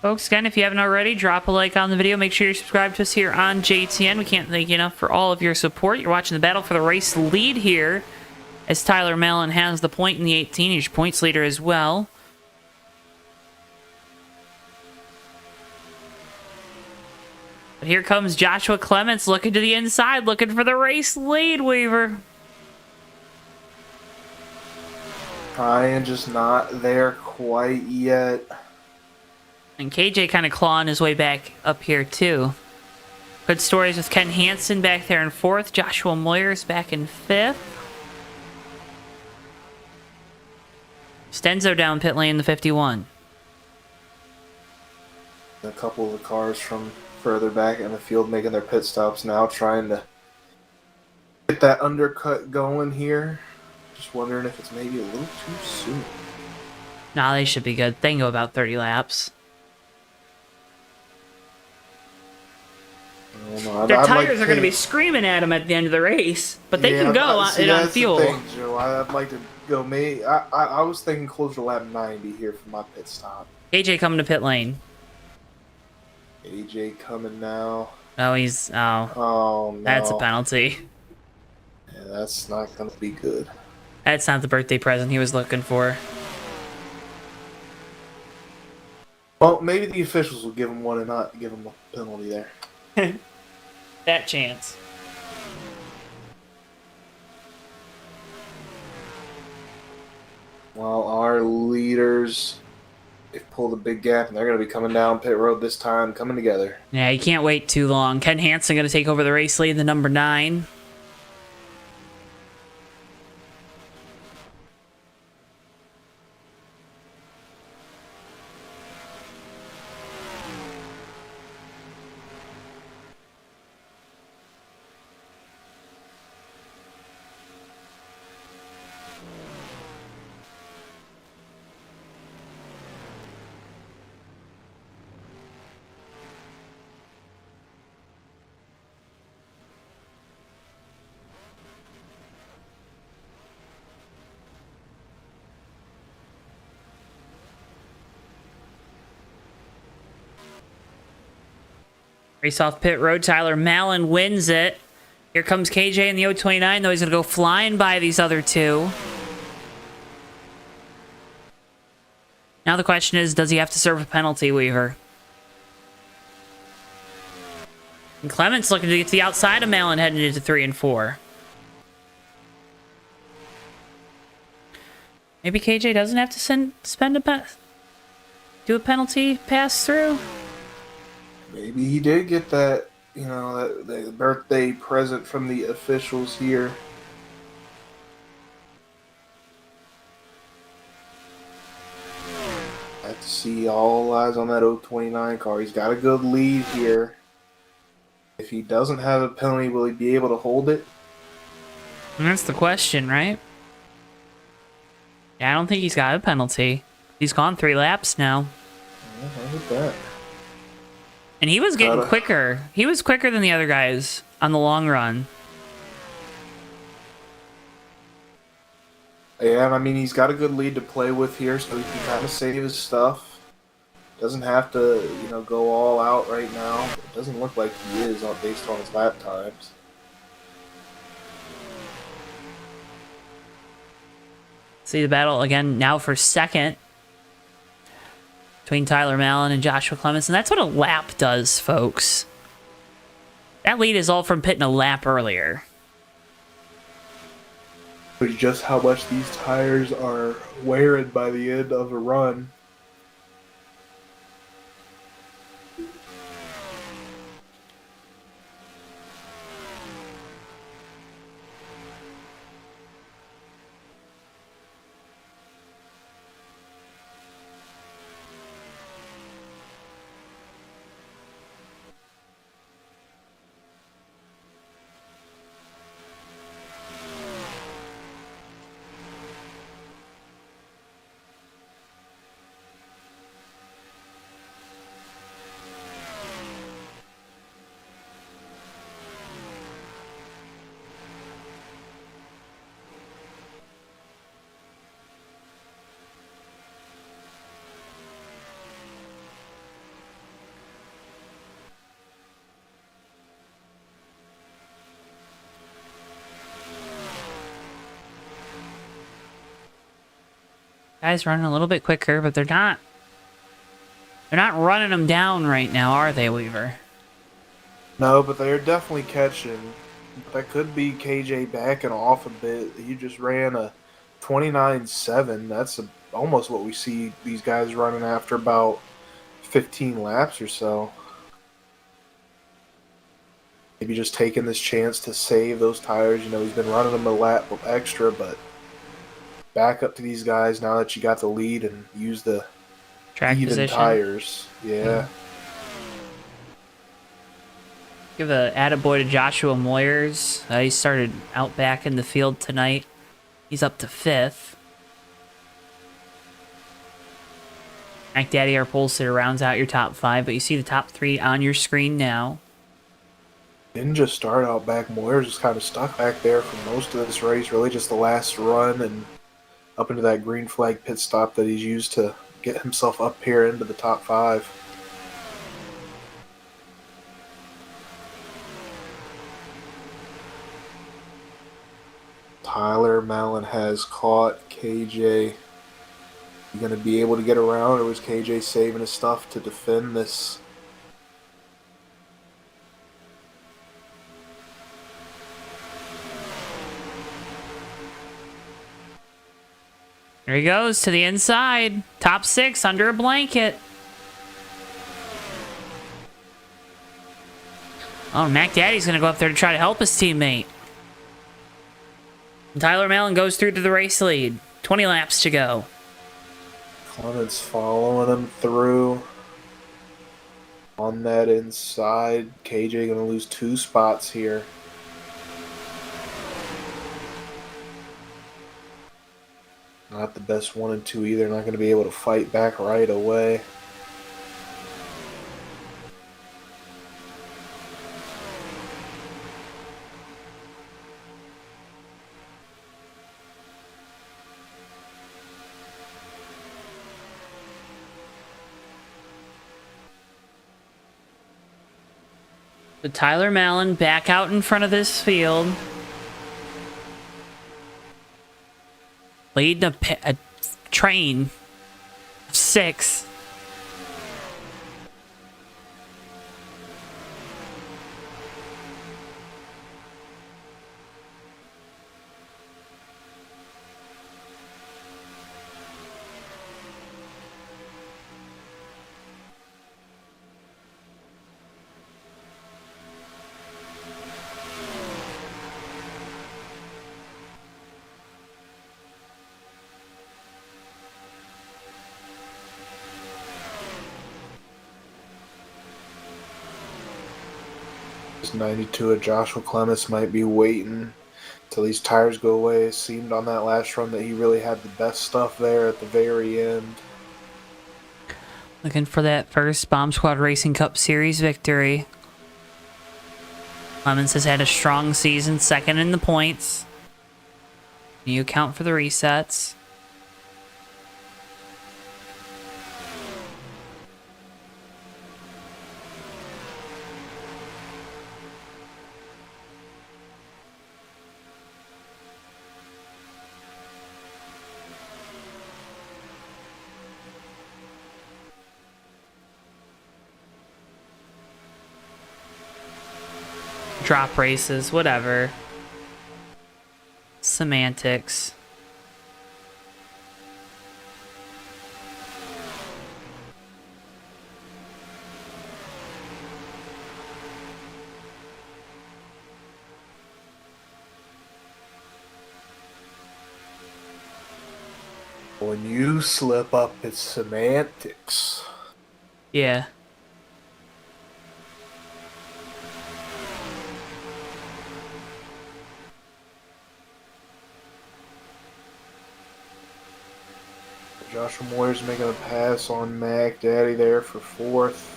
Folks, again, if you haven't already, drop a like on the video. Make sure you're subscribed to us here on JTN. We can't thank you enough for all of your support. You're watching the battle for the race lead here as Tyler Malin has the point in the 18. He's your points leader as well. But here comes Joshua Clements looking to the inside, looking for the race lead, Weaver. Ryan just not there quite yet. And KJ kind of clawing his way back up here, too. Good stories with Ken Hansen back there in 4th. Joshua Moyers back in 5th. Stenzo down pit lane in the 51. A couple of the cars from further back in the field making their pit stops now, trying to get that undercut going here. Just wondering if it's maybe a little too soon. Nah, they should be good. They can go about 30 laps. Their tires are going to be screaming at them at the end of the race, but they can go on fuel. That's the thing, Joe. I'd like to go. I was thinking closer to lap 90 here for my pit stop. AJ coming to pit lane. AJ coming now. Oh, he's... Oh. Oh, no. That's a penalty. Yeah, that's not going to be good. That's not the birthday present he was looking for. Well, maybe the officials will give him one and not give him a penalty there. That chance. While our leaders, they've pulled a big gap, and they're going to be coming down pit road this time, coming together. Yeah, you can't wait too long. Ken Hansen going to take over the race lead, the number 9. Race off pit road. Tyler Mallon wins it. Here comes KJ in the 029, though. He's going to go flying by these other two. Now the question is, does he have to serve a penalty, Weaver? And Clement's looking to get to the outside of Mallon heading into 3 and 4. Maybe KJ doesn't have to do a penalty pass through? Maybe he did get that, that birthday present from the officials here. I have to see all eyes on that 029 car. He's got a good lead here. If he doesn't have a penalty, will he be able to hold it? And that's the question, right? Yeah, I don't think he's got a penalty. He's gone 3 laps now. Yeah, how about that? And he was getting quicker. He was quicker than the other guys on the long run. Yeah, I mean, he's got a good lead to play with here, so he can kind of save his stuff. Doesn't have to, go all out right now. It doesn't look like he is based on his lap times. See the battle again now for second between Tyler Mallon and Joshua Clements. And that's what a lap does, folks. That lead is all from pitting a lap earlier. But just how much these tires are wearing by the end of a run. Guys running a little bit quicker, but they're not running them down right now, are they, Weaver? No, but they're definitely catching. That could be KJ backing off a bit. He just ran a 29.7. That's almost what we see these guys running after about 15 laps or so. Maybe just taking this chance to save those tires. He's been running them a lap extra, but back up to these guys now that you got the lead and use the Track even position. tires. Yeah. Give a attaboy to Joshua Moyers. He started out back in the field tonight. He's up to 5th. Mac Daddy, our pole sitter, rounds out your top 5, but you see the top 3 on your screen now. Didn't just start out back. Moyers was kind of stuck back there for most of this race. Really just the last run and up into that green flag pit stop that he's used to get himself up here into the top 5. Tyler Mallon has caught KJ You going to be able to get around, or was KJ saving his stuff to defend this? There he goes to the inside. Top 6 under a blanket. Oh, Mac Daddy's going to go up there to try to help his teammate. Tyler Mellon goes through to the race lead. 20 laps to go. Clements following him through. On that inside, KJ going to lose 2 spots here. Not the best 1 and 2 either. Not going to be able to fight back right away. So Tyler Mellon back out in front of this field. Leading a train of 6. This 92 of Joshua Clements might be waiting till these tires go away. It seemed on that last run that he really had the best stuff there at the very end. Looking for that first Bomb Squad Racing Cup Series victory. Clemens has had a strong season, 2nd in the points. You account for the resets. Drop races, whatever. Semantics. When you slip up, it's semantics. Yeah. Joshua Moyers making a pass on Mac Daddy there for 4th.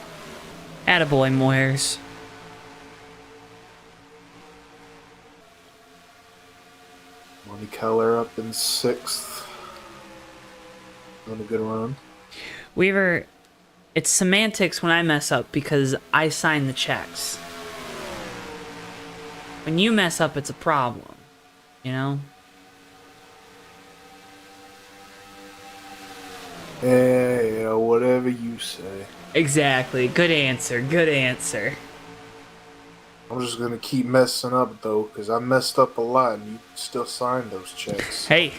Attaboy, Moyers. Monty Keller up in 6th. Doing a good run. Weaver, it's semantics when I mess up because I sign the checks. When you mess up, it's a problem. You know? Yeah, whatever you say. Exactly. Good answer. Good answer. I'm just gonna keep messing up though, because I messed up a lot and you still signed those checks. Hey.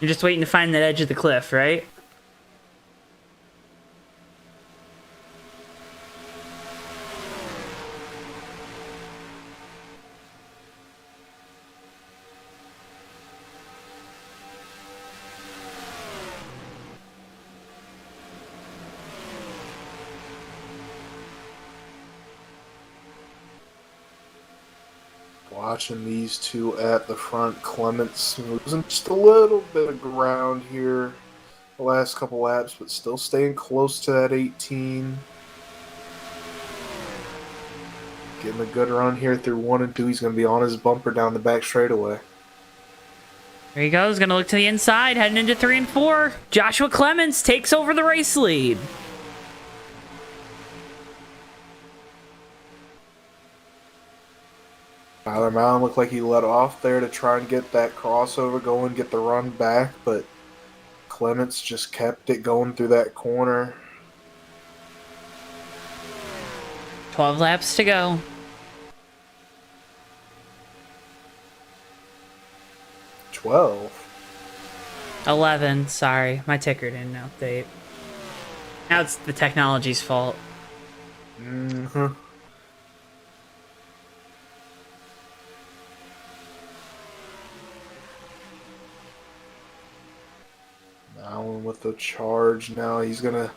You're just waiting to find that edge of the cliff, right? Watching these two at the front, Clements losing just a little bit of ground here the last couple laps, but still staying close to that 18. Getting a good run here through 1 and 2. He's going to be on his bumper down the back straightaway. There he goes. Going to look to the inside, heading into 3 and 4. Joshua Clements takes over the race lead. Tyler Mallon looked like he let off there to try and get that crossover going, get the run back, but Clements just kept it going through that corner. 12 laps to go. 12. 11. Sorry, my ticker didn't update. Now it's the technology's fault. Mm-hmm. Now with the charge, now he's gonna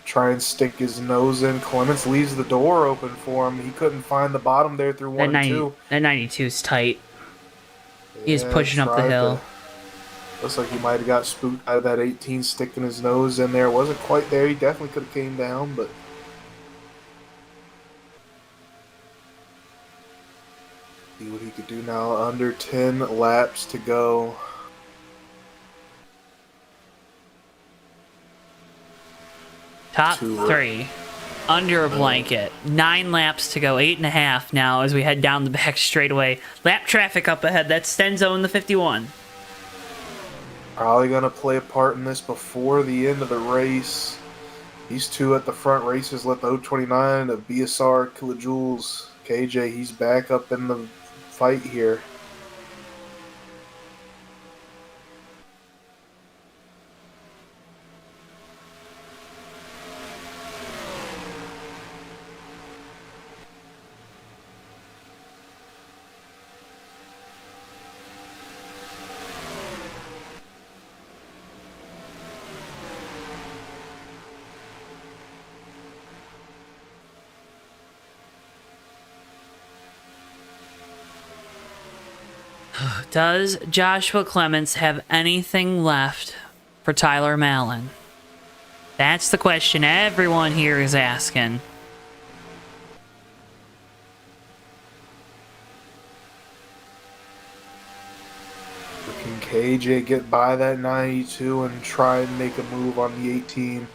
try and stick his nose in. Clements leaves the door open for him. He couldn't find the bottom there through That 1 and 2. That 92 is tight. He's Yeah, pushing up the tried hill. Looks like he might have got spooked out of that 18, sticking his nose in there. Wasn't quite there. He definitely could have came down, but see what he could do now. Under 10 laps to go. Top Two. 3. Under a blanket. 9 laps to go. 8.5 now as we head down the back straightaway. Lap traffic up ahead. That's Stenzo in the 51. Probably going to play a part in this before the end of the race. These two at the front races let the 029 of BSR Kilojoules. KJ, he's back up in the fight here. Does Joshua Clements have anything left for Tyler Mallon? That's the question everyone here is asking. Can KJ get by that 92 and try and make a move on the 18?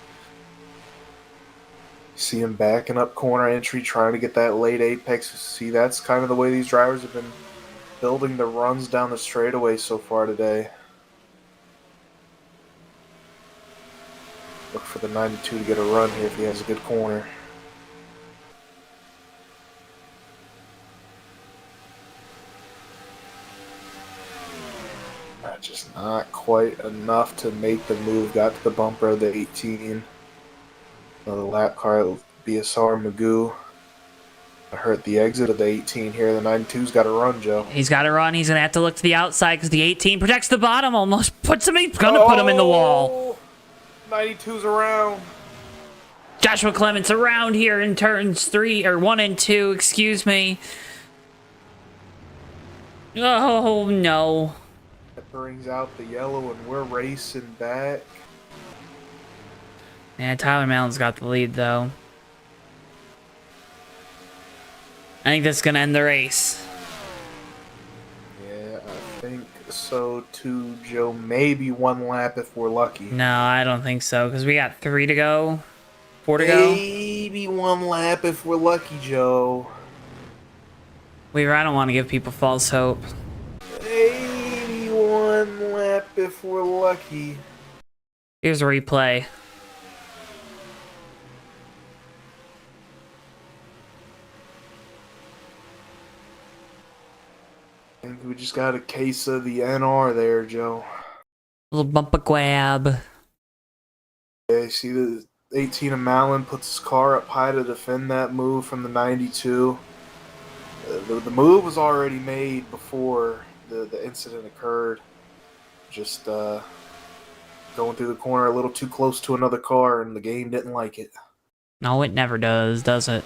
See him backing up corner entry, trying to get that late apex. See, that's kind of the way these drivers have been building the runs down the straightaway so far today. Look for the 92 to get a run here if he has a good corner. Just not quite enough to make the move. Got to the bumper of the 18. Another lap car, BSR Magoo. Hurt the exit of the 18 here. The 92's got to run, Joe. He's got to run. He's going to have to look to the outside because the 18 protects the bottom. Almost puts him. He's going to put him in the wall. 92's around. Joshua Clements around here in turns 1 and 2. Excuse me. Oh, no. That brings out the yellow, and we're racing back. Yeah, Tyler Mallon's got the lead, though. I think that's going to end the race. Yeah, I think so too, Joe. Maybe 1 lap if we're lucky. No, I don't think so, because we got 3 to go. 4 to go. Maybe 1 lap if we're lucky, Joe. Weaver, I don't want to give people false hope. Maybe 1 lap if we're lucky. Here's a replay. I think we just got a case of the NR there, Joe. Little bump a grab. Yeah, you see the 18 of Mallon puts his car up high to defend that move from the 92. The move was already made before the incident occurred. Just going through the corner a little too close to another car, and the game didn't like it. No, it never does it?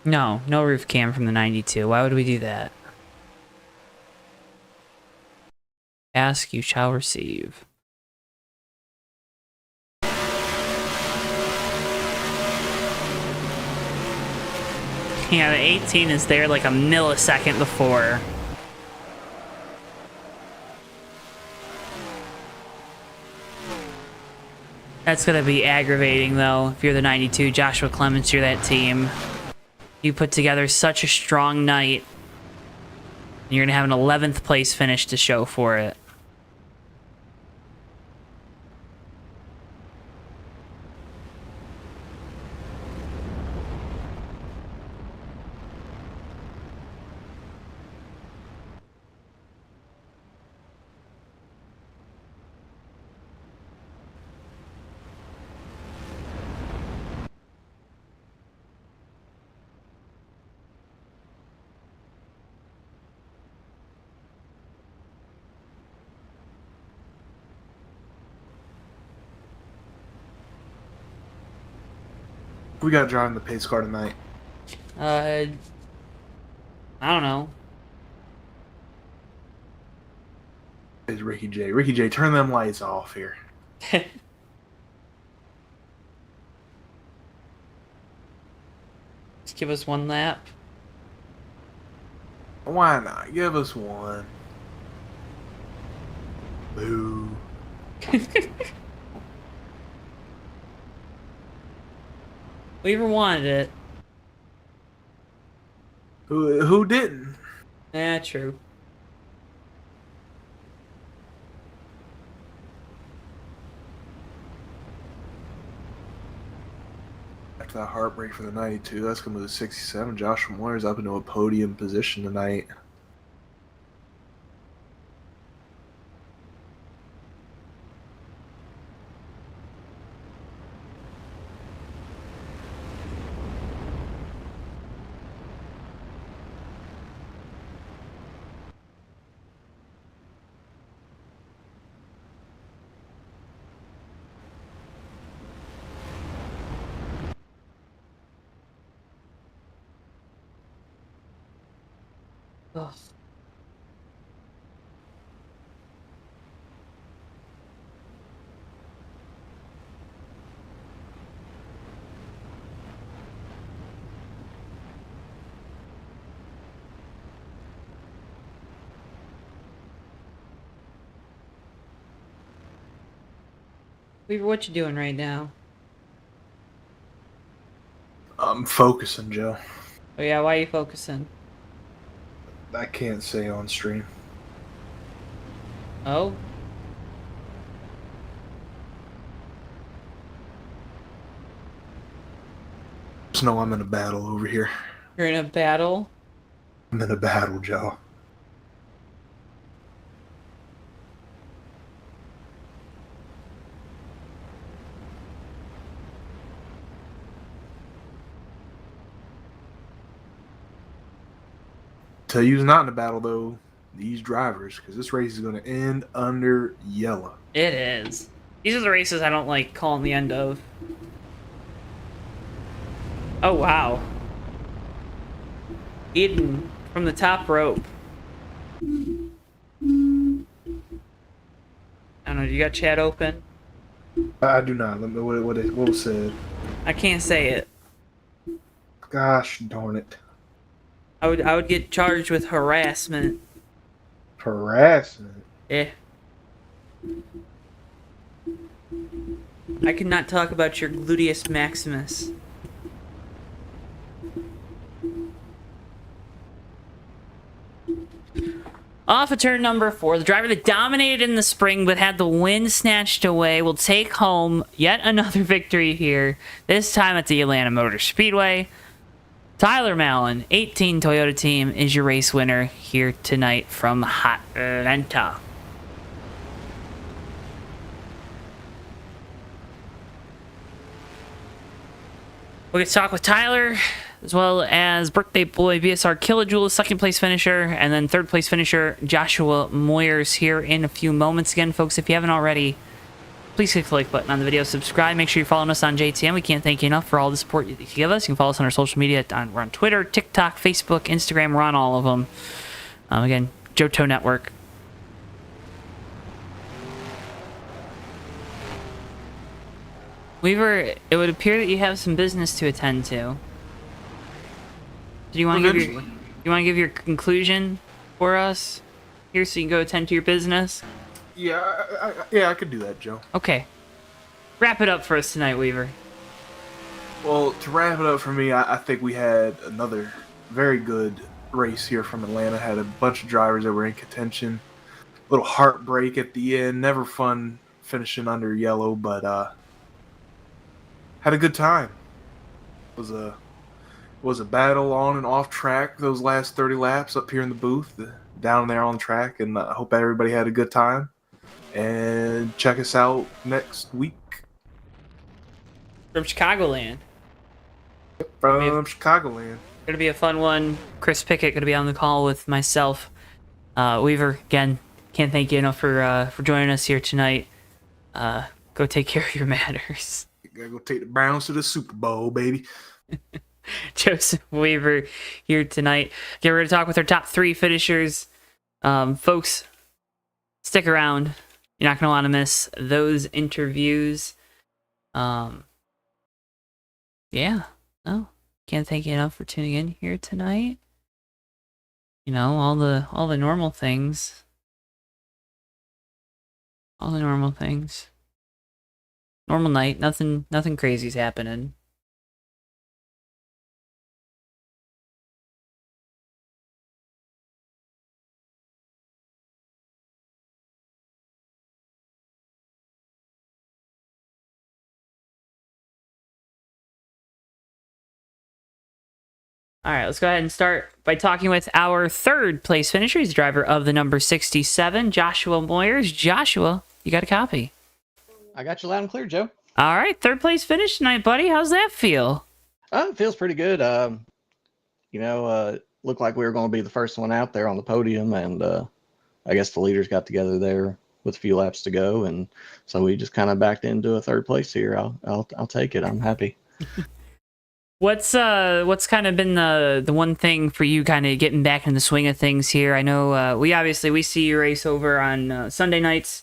No roof cam from the 92. Why would we do that? Ask, you shall receive. Yeah, the 18 is there like a millisecond before. That's gonna be aggravating, though. If you're the 92, Joshua Clements, you're that team. You put together such a strong night. And you're going to have an 11th place finish to show for it. We got driving the pace car tonight. I don't know. It's Ricky J. Ricky J, turn them lights off here. Just give us one lap. Why not? Give us one. Boo. Weaver wanted it. Who didn't? True. After that heartbreak for the 92, that's going to move to 67. Joshua Moyer's up into a podium position tonight. Ugh. Weaver, what you doing right now? I'm focusing, Joe. Oh yeah, why are you focusing? I can't say on stream. Oh? Just know I'm in a battle over here. You're in a battle? I'm in a battle, Joe. Tell you who's not in a battle, though. These drivers, because this race is going to end under yellow. It is. These are the races I don't like calling the end of. Oh, wow. Eden from the top rope. I don't know, do you got chat open? I do not. Let me, what was said? I can't say it. Gosh darn it. I would get charged with harassment. Harassment? Eh. I cannot talk about your gluteus maximus. Off of turn number 4, the driver that dominated in the spring but had the win snatched away will take home yet another victory here, this time at the Atlanta Motor Speedway. Tyler Mallon, 18 Toyota team, is your race winner here tonight from Hotlanta. We'll get to talk with Tyler, as well as birthday boy BSR Kilojoule, second place finisher, and then third place finisher Joshua Moyers here in a few moments. Again, folks, if you haven't already, please click the like button on the video, subscribe, make sure you're following us on JTM. We can't thank you enough for all the support you give us. You can follow us on our social media. We're on Twitter, TikTok, Facebook, Instagram. We're on all of them. Again, JoeTowNetwork. Weaver, it would appear that you have some business to attend to. Do you want to give your conclusion for us here so you can go attend to your business? Yeah, I could do that, Joe. Okay. Wrap it up for us tonight, Weaver. Well, to wrap it up for me, I think we had another very good race here from Atlanta. Had a bunch of drivers that were in contention. A little heartbreak at the end. Never fun finishing under yellow, but had a good time. It was a battle on and off track those last 30 laps up here in the booth, down there on track, and I hope everybody had a good time. And check us out next week From Chicagoland. from Chicagoland. Gonna be a fun one. Chris Pickett gonna be on the call with myself. Weaver, again, can't thank you enough for joining us here tonight. Go take care of your matters. Gotta go take the Browns to the Super Bowl, baby. Joseph Weaver here tonight. Okay, we're gonna talk with our top 3 finishers. Folks, stick around. You're not gonna want to miss those interviews. Yeah, no, can't thank you enough for tuning in here tonight. You know, all the normal things. All the normal things. Normal night, nothing crazy's happening. All right, let's go ahead and start by talking with our 3rd place finisher. He's driver of the number 67, Joshua Moyers. Joshua, you got a copy? I got you loud and clear, Joe. All right, 3rd place finish tonight, buddy. How's that feel? It feels pretty good. Looked like we were going to be the first one out there on the podium, and I guess the leaders got together there with a few laps to go, and so we just kind of backed into a 3rd place here. I'll take it. I'm happy. What's kind of been the one thing for you kind of getting back in the swing of things here? I know we see you race over on Sunday nights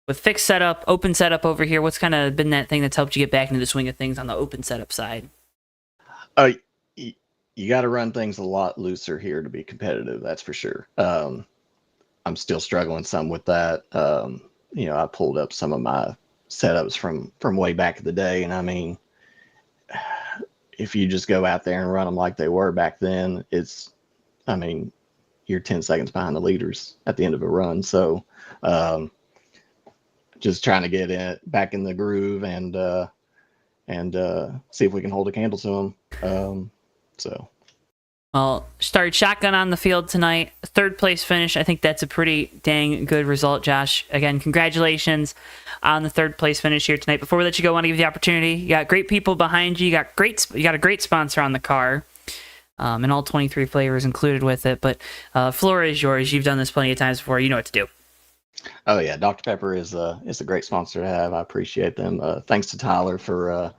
with fixed setup, open setup over here. What's kind of been that thing that's helped you get back into the swing of things on the open setup side? You got to run things a lot looser here to be competitive. That's for sure. I'm still struggling some with that. I pulled up some of my setups from way back in the day, and I mean, if you just go out there and run them like they were back then, you're 10 seconds behind the leaders at the end of a run. So just trying to get back in the groove and see if we can hold a candle to them. Well, started shotgun on the field tonight. 3rd place finish. I think that's a pretty dang good result, Josh. Again, congratulations on the 3rd place finish here tonight. Before we let you go, I want to give you the opportunity. You got great people behind you. You got a great sponsor on the car, and all 23 flavors included with it. But floor is yours. You've done this plenty of times before. You know what to do. Oh yeah, Dr. Pepper is a great sponsor to have. I appreciate them. Thanks to Tyler for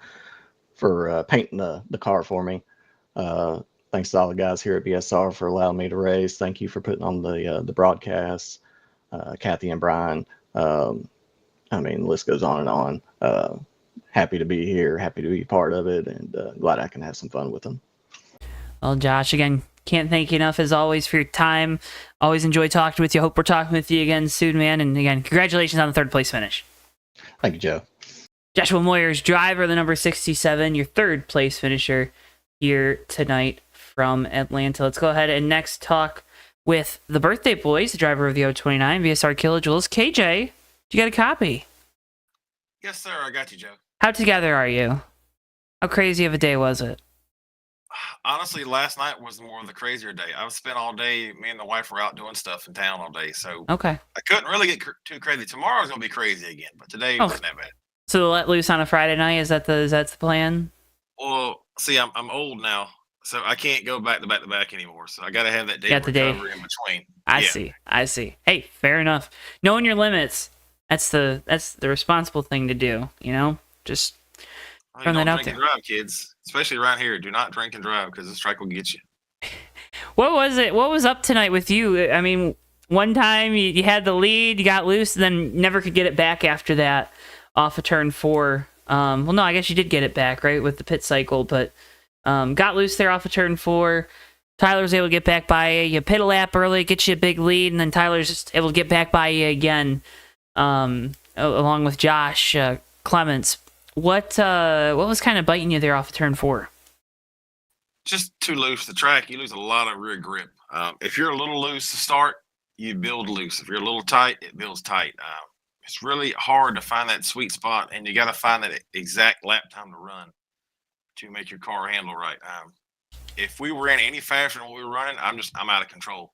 painting the car for me. Thanks to all the guys here at BSR for allowing me to race. Thank you for putting on the broadcasts, Kathy and Brian. The list goes on and on. Happy to be here, happy to be part of it, and glad I can have some fun with them. Well, Josh, again, can't thank you enough as always for your time. Always enjoy talking with you. Hope we're talking with you again soon, man. And again, congratulations on the 3rd place finish. Thank you, Joe. Joshua Moyers, driver of the number 67, your 3rd place finisher here tonight from Atlanta. Let's go ahead and next talk with the birthday boys, the driver of the 029, BSR Kilojoules. KJ, you got a copy? Yes, sir. I got you, Joe. How together are you? How crazy of a day was it? Honestly, last night was more of the crazier day. I spent all day, me and the wife were out doing stuff in town all day, so Okay. I couldn't really get too crazy. Tomorrow's going to be crazy again, but today wasn't that bad. So let loose on a Friday night, is that the plan? Well, see, I'm old now, so I can't go back to back anymore. So I got to have that day Got the day. recovery in between. I see. Hey, fair enough. Knowing your limits, that's the responsible thing to do, you know? Just throwing that out there. Don't drink and drive, kids, especially around here. Do not drink and drive because the strike will get you. What was it? What was up tonight with you? I mean, one time you had the lead, you got loose, and then never could get it back after that off of turn 4. Well, no, I guess you did get it back, right, with the pit cycle, but got loose there off of turn 4. Tyler was able to get back by you. You pit a lap early, get you a big lead, and then Tyler's just able to get back by you again, along with Josh Clements. What was kind of biting you there off of turn 4? just too loose the track, you lose a lot of rear grip. If you're a little loose to start, you build loose. If you're a little tight, it builds tight. It's really hard to find that sweet spot, and you got to find that exact lap time to run to make your car handle right. If we were in any faster than what we were running, I'm out of control.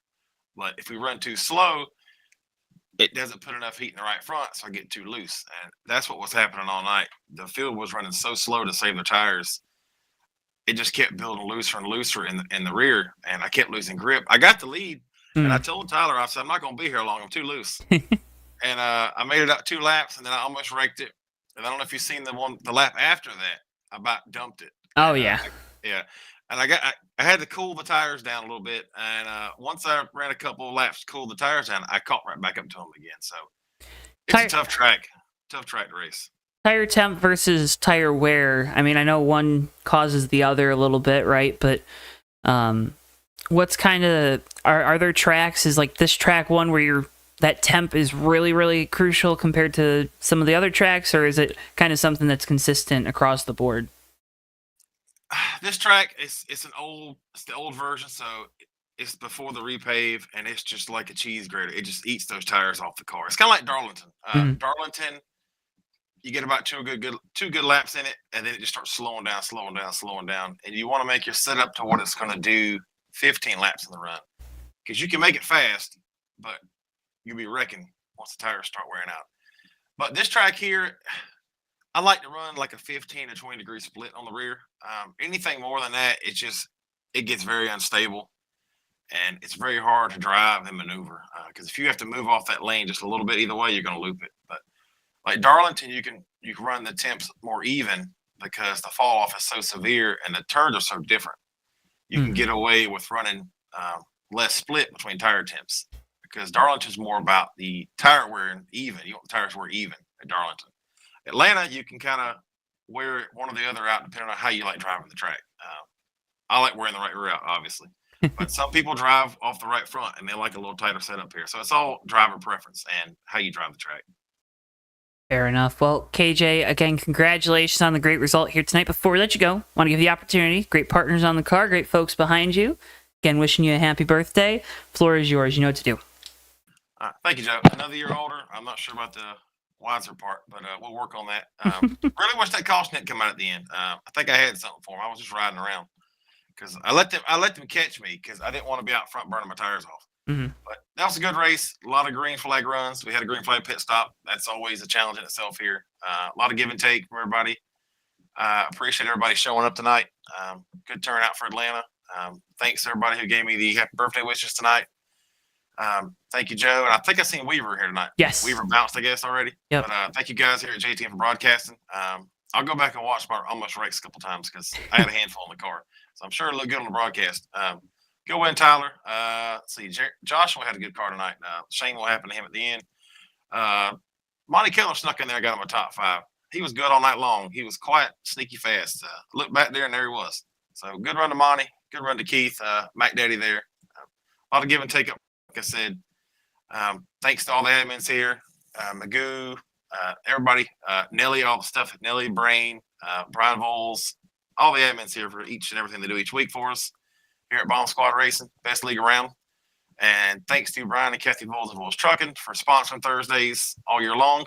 But if we run too slow, it doesn't put enough heat in the right front, so I get too loose. And that's what was happening all night. The field was running so slow to save their tires. It just kept building looser and looser in the rear, and I kept losing grip. I got the lead, and I told Tyler, I said, I'm not going to be here long. I'm too loose. And I made it out 2 laps, and then I almost wrecked it. And I don't know if you've seen the lap after that. I about dumped it. Oh, And, yeah. yeah. And I had to cool the tires down a little bit. And once I ran a couple of laps to cool the tires down, I caught right back up to them again. So it's a tough track to race. Tire temp versus tire wear. I mean, I know one causes the other a little bit, right? But what's kind of are there tracks? Is like this track one where that temp is really, really crucial compared to some of the other tracks, or is it kind of something that's consistent across the board? This track it's the old version, so it's before the repave, and it's just like a cheese grater. It just eats those tires off the car. It's kind of like Darlington. Darlington, you get about two good laps in it, and then it just starts slowing down. And you want to make your setup to what it's going to do 15 laps in the run, because you can make it fast, but you'll be wrecking once the tires start wearing out. But this track here, I like to run like a 15 to 20 degree split on the rear. Anything more than that, it gets very unstable, and it's very hard to drive and maneuver. Because if you have to move off that lane just a little bit either way, you're going to loop it. But like Darlington, you can run the temps more even because the fall off is so severe and the turns are so different. You can get away with running less split between tire temps, because Darlington's more about the tire wearing even. You want the tires wear even at Darlington. Atlanta, you can kind of wear one or the other out depending on how you like driving the track. I like wearing the right rear out, obviously. But some people drive off the right front, and they like a little tighter setup here. So it's all driver preference and how you drive the track. Fair enough. Well, KJ, again, congratulations on the great result here tonight. Before we let you go, want to give you the opportunity. Great partners on the car, great folks behind you. Again, wishing you a happy birthday. Floor is yours. You know what to do. Thank you, Joe. Another year older. I'm not sure about the wiser part, but we'll work on that. Really wish that caution didn't come out at the end. I think I had something for him. I was just riding around because I let them catch me because I didn't want to be out front burning my tires off. But that was a good race. A lot of green flag runs. We had a green flag pit stop. That's always a challenge in itself here. A lot of give and take from everybody. Appreciate everybody showing up tonight. Good turnout for Atlanta. Thanks to everybody who gave me the happy birthday wishes tonight. Thank you, Joe. And I think I seen Weaver here tonight. Yes. Weaver bounced, I guess, already. Yep. But thank you guys here at JTM for broadcasting. I'll go back and watch my almost wrecks a couple times because I had a handful in the car. So I'm sure it'll look good on the broadcast. Go win, Tyler. Let's see. Joshua had a good car tonight. Shane will happen to him at the end. Monty Keller snuck in there and got him a top 5. He was good all night long. He was quiet, sneaky fast. Looked back there, and there he was. So good run to Monty. Good run to Keith. Mac Daddy there. A lot of give and take up. Like I said, thanks to all the admins here, Magoo, everybody, Nelly, all the stuff, Nelly, Brain, Brian Voles, all the admins here for each and everything they do each week for us here at Bomb Squad Racing, best league around. And thanks to Brian and Kathy Voles of Voles Trucking for sponsoring Thursdays all year long.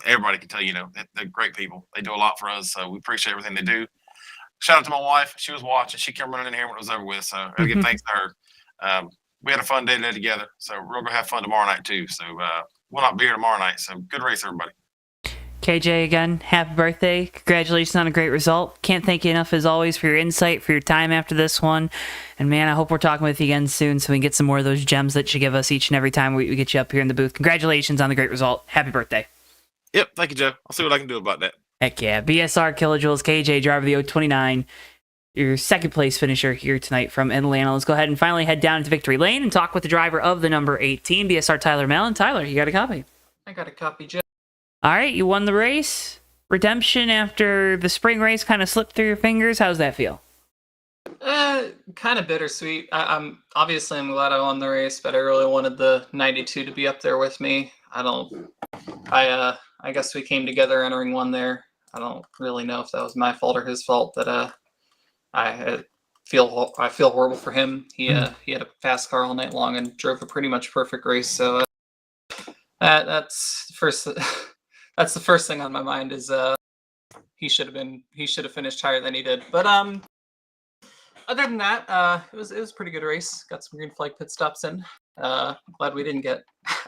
Everybody can tell they're great people. They do a lot for us, so we appreciate everything they do. Shout out to my wife. She was watching. She came running in here when it was over with, so I gotta give thanks to her. We had a fun day today together, so we're going to have fun tomorrow night too. So we'll not be here tomorrow night, so good race, everybody. KJ, again, happy birthday. Congratulations on a great result. Can't thank you enough, as always, for your insight, for your time after this one. And, man, I hope we're talking with you again soon so we can get some more of those gems that you give us each and every time we get you up here in the booth. Congratulations on the great result. Happy birthday. Yep, thank you, Joe. I'll see what I can do about that. Heck yeah. BSR Kilojoules, KJ, driver of the 029. Your second place finisher here tonight from Atlanta. Let's go ahead and finally head down to victory lane and talk with the driver of the number 18, BSR Tyler Mallon. Tyler, you got a copy? I got a copy, Joe. All right, you won the race. Redemption after the spring race kind of slipped through your fingers. How's that feel? Kind of bittersweet. I'm glad I won the race, but I really wanted the 92 to be up there with me. I guess we came together entering one there. I don't really know if that was my fault or his fault that I feel horrible for him. He had a fast car all night long and drove a pretty much perfect race. So that's the first thing on my mind is he should have finished higher than he did. But other than that, it was a pretty good race. Got some green flag pit stops in. Glad we didn't get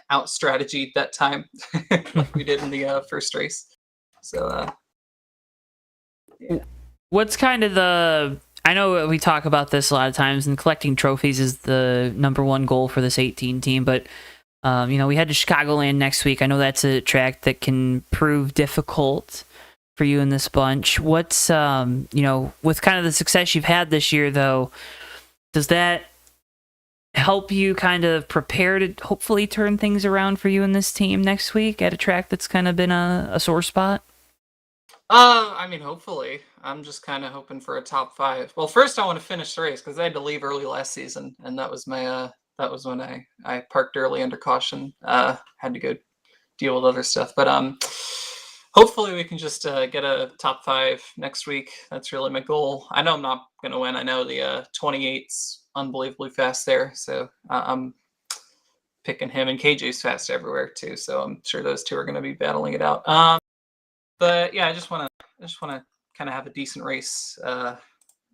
out strategied that time like we did in the first race. So yeah. What's kind of I know we talk about this a lot of times, and collecting trophies is the number one goal for this 18 team, but we head to Chicagoland next week. I know that's a track that can prove difficult for you in this bunch. What's, with kind of the success you've had this year, though, does that help you kind of prepare to hopefully turn things around for you and this team next week at a track that's kind of been a sore spot? Hopefully. I'm just kind of hoping for a top 5. Well, first I want to finish the race because I had to leave early last season, and that was my that was when I parked early under caution. Had to go deal with other stuff, but hopefully we can just get a top 5 next week. That's really my goal. I know I'm not gonna win. I know the 28's unbelievably fast there, so I'm picking him, and KJ's fast everywhere too. So I'm sure those two are gonna be battling it out. But yeah, I just want to kind of have a decent race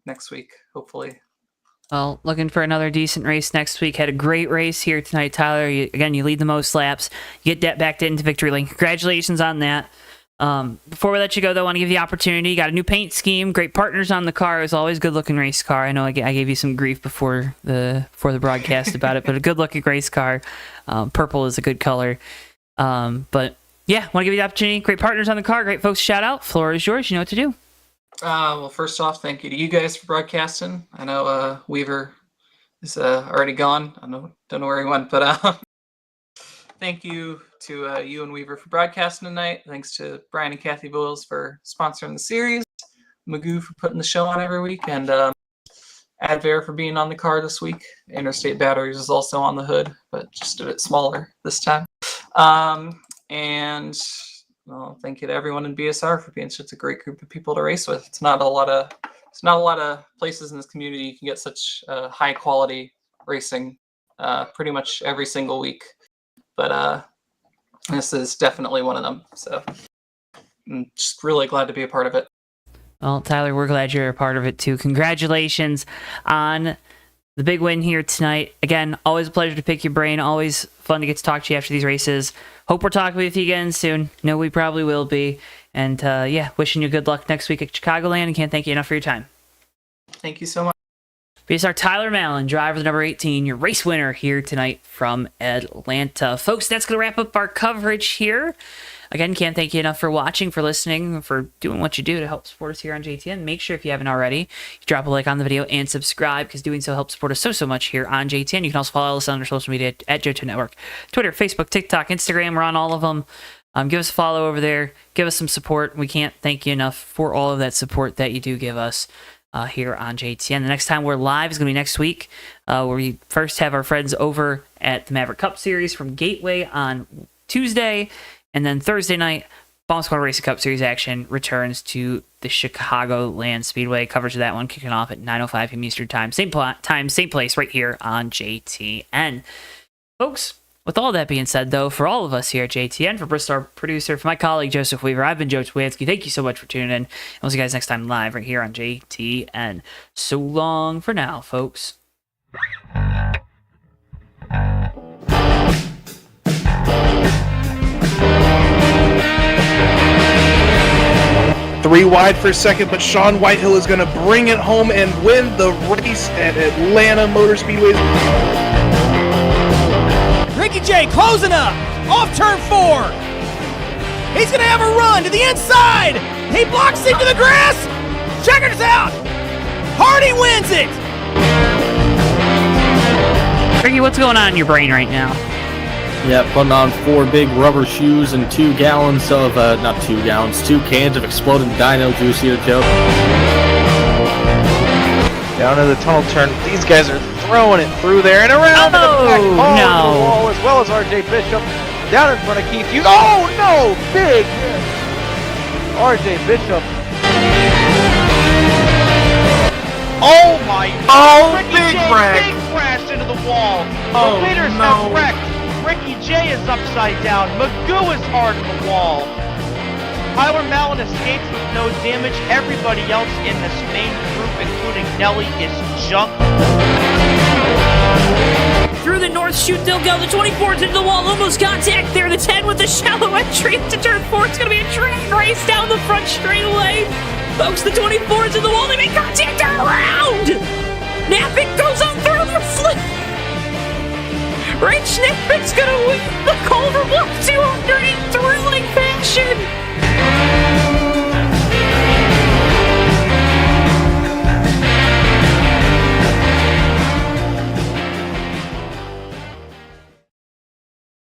next week, hopefully. Well, looking for another decent race next week. Had a great race here tonight, Tyler. You lead the most laps. You get that back into victory lane. Congratulations on that. Before we let you go, though, I want to give you the opportunity. You got a new paint scheme, great partners on the car. It was always a good-looking race car. I know I gave you some grief before the broadcast about it, but a good-looking race car. Purple is a good color. But yeah, want to give you the opportunity. Great partners on the car. Great folks. Shout out. Floor is yours. You know what to do. Well, first off, thank you to you guys for broadcasting. I know Weaver is already gone. I don't know where he went, but thank you to you and Weaver for broadcasting tonight. Thanks to Brian and Kathy Boyles for sponsoring the series, Magoo for putting the show on every week, and Advair for being on the car this week. Interstate Batteries is also on the hood, but just a bit smaller this time. And well, thank you to everyone in BSR for being such a great group of people to race with. It's not a lot of places in this community you can get such high quality racing pretty much every single week. But this is definitely one of them. So I'm just really glad to be a part of it. Well, Tyler, we're glad you're a part of it too. Congratulations on the big win here tonight. Again, always a pleasure to pick your brain. Always fun to get to talk to you after these races. Hope we're talking with you again soon. No, we probably will be. And wishing you good luck next week at Chicagoland, and can't thank you enough for your time. Thank you so much. BSR Tyler Mallon, driver number 18, your race winner here tonight from Atlanta. Folks, that's going to wrap up our coverage here. Again, can't thank you enough for watching, for listening, for doing what you do to help support us here on JTN. Make sure, if you haven't already, you drop a like on the video and subscribe, because doing so helps support us so much here on JTN. You can also follow us on our social media at JoeTowNetwork. Twitter, Facebook, TikTok, Instagram, we're on all of them. Give us a follow over there. Give us some support. We can't thank you enough for all of that support that you do give us here on JTN. The next time we're live is going to be next week, where we first have our friends over at the Maverick Cup Series from Gateway on Tuesday. And then Thursday night, Bomb Squad Racing Cup Series action returns to the Chicagoland Speedway. Coverage of that one kicking off at 9:05 p.m. Eastern Time. Same time, same place, right here on JTN. Folks, with all that being said, though, for all of us here at JTN, for Bristol, our producer, for my colleague Joseph Weaver, I've been Joe Towinski. Thank you so much for tuning in. And we'll see you guys next time live right here on JTN. So long for now, folks. 3 wide for second, but Sean Whitehill is going to bring it home and win the race at Atlanta Motor Speedway. Ricky J closing up off turn 4. He's going to have a run to the inside. He blocks into the grass. Checkers out. Hardy wins it. Ricky, what's going on in your brain right now? Yeah, putting on 4 big rubber shoes and 2 gallons of, 2 cans of exploding dino juice here, Joe. Down to the tunnel turn. These guys are throwing it through there and around to the back. No. The wall, as well as RJ Bishop. Down in front of Keith Hughes. Oh, no! Big hit. RJ Bishop. Oh my! Oh, Ricky big J wreck. big crash into the wall. Oh, The leaders no. have wrecked. Ricky J is upside down. Magoo is hard in the wall. Tyler Mallon escapes with no damage. Everybody else in this main group, including Nelly, is junked. Through the north chute they'll go. The 24's into the wall. Almost contact there. The 10 with the shallow entry into turn 4. It's going to be a drag race down the front straightaway. Folks, the 24's in the wall. They make contact. They're around. Nappick goes on through.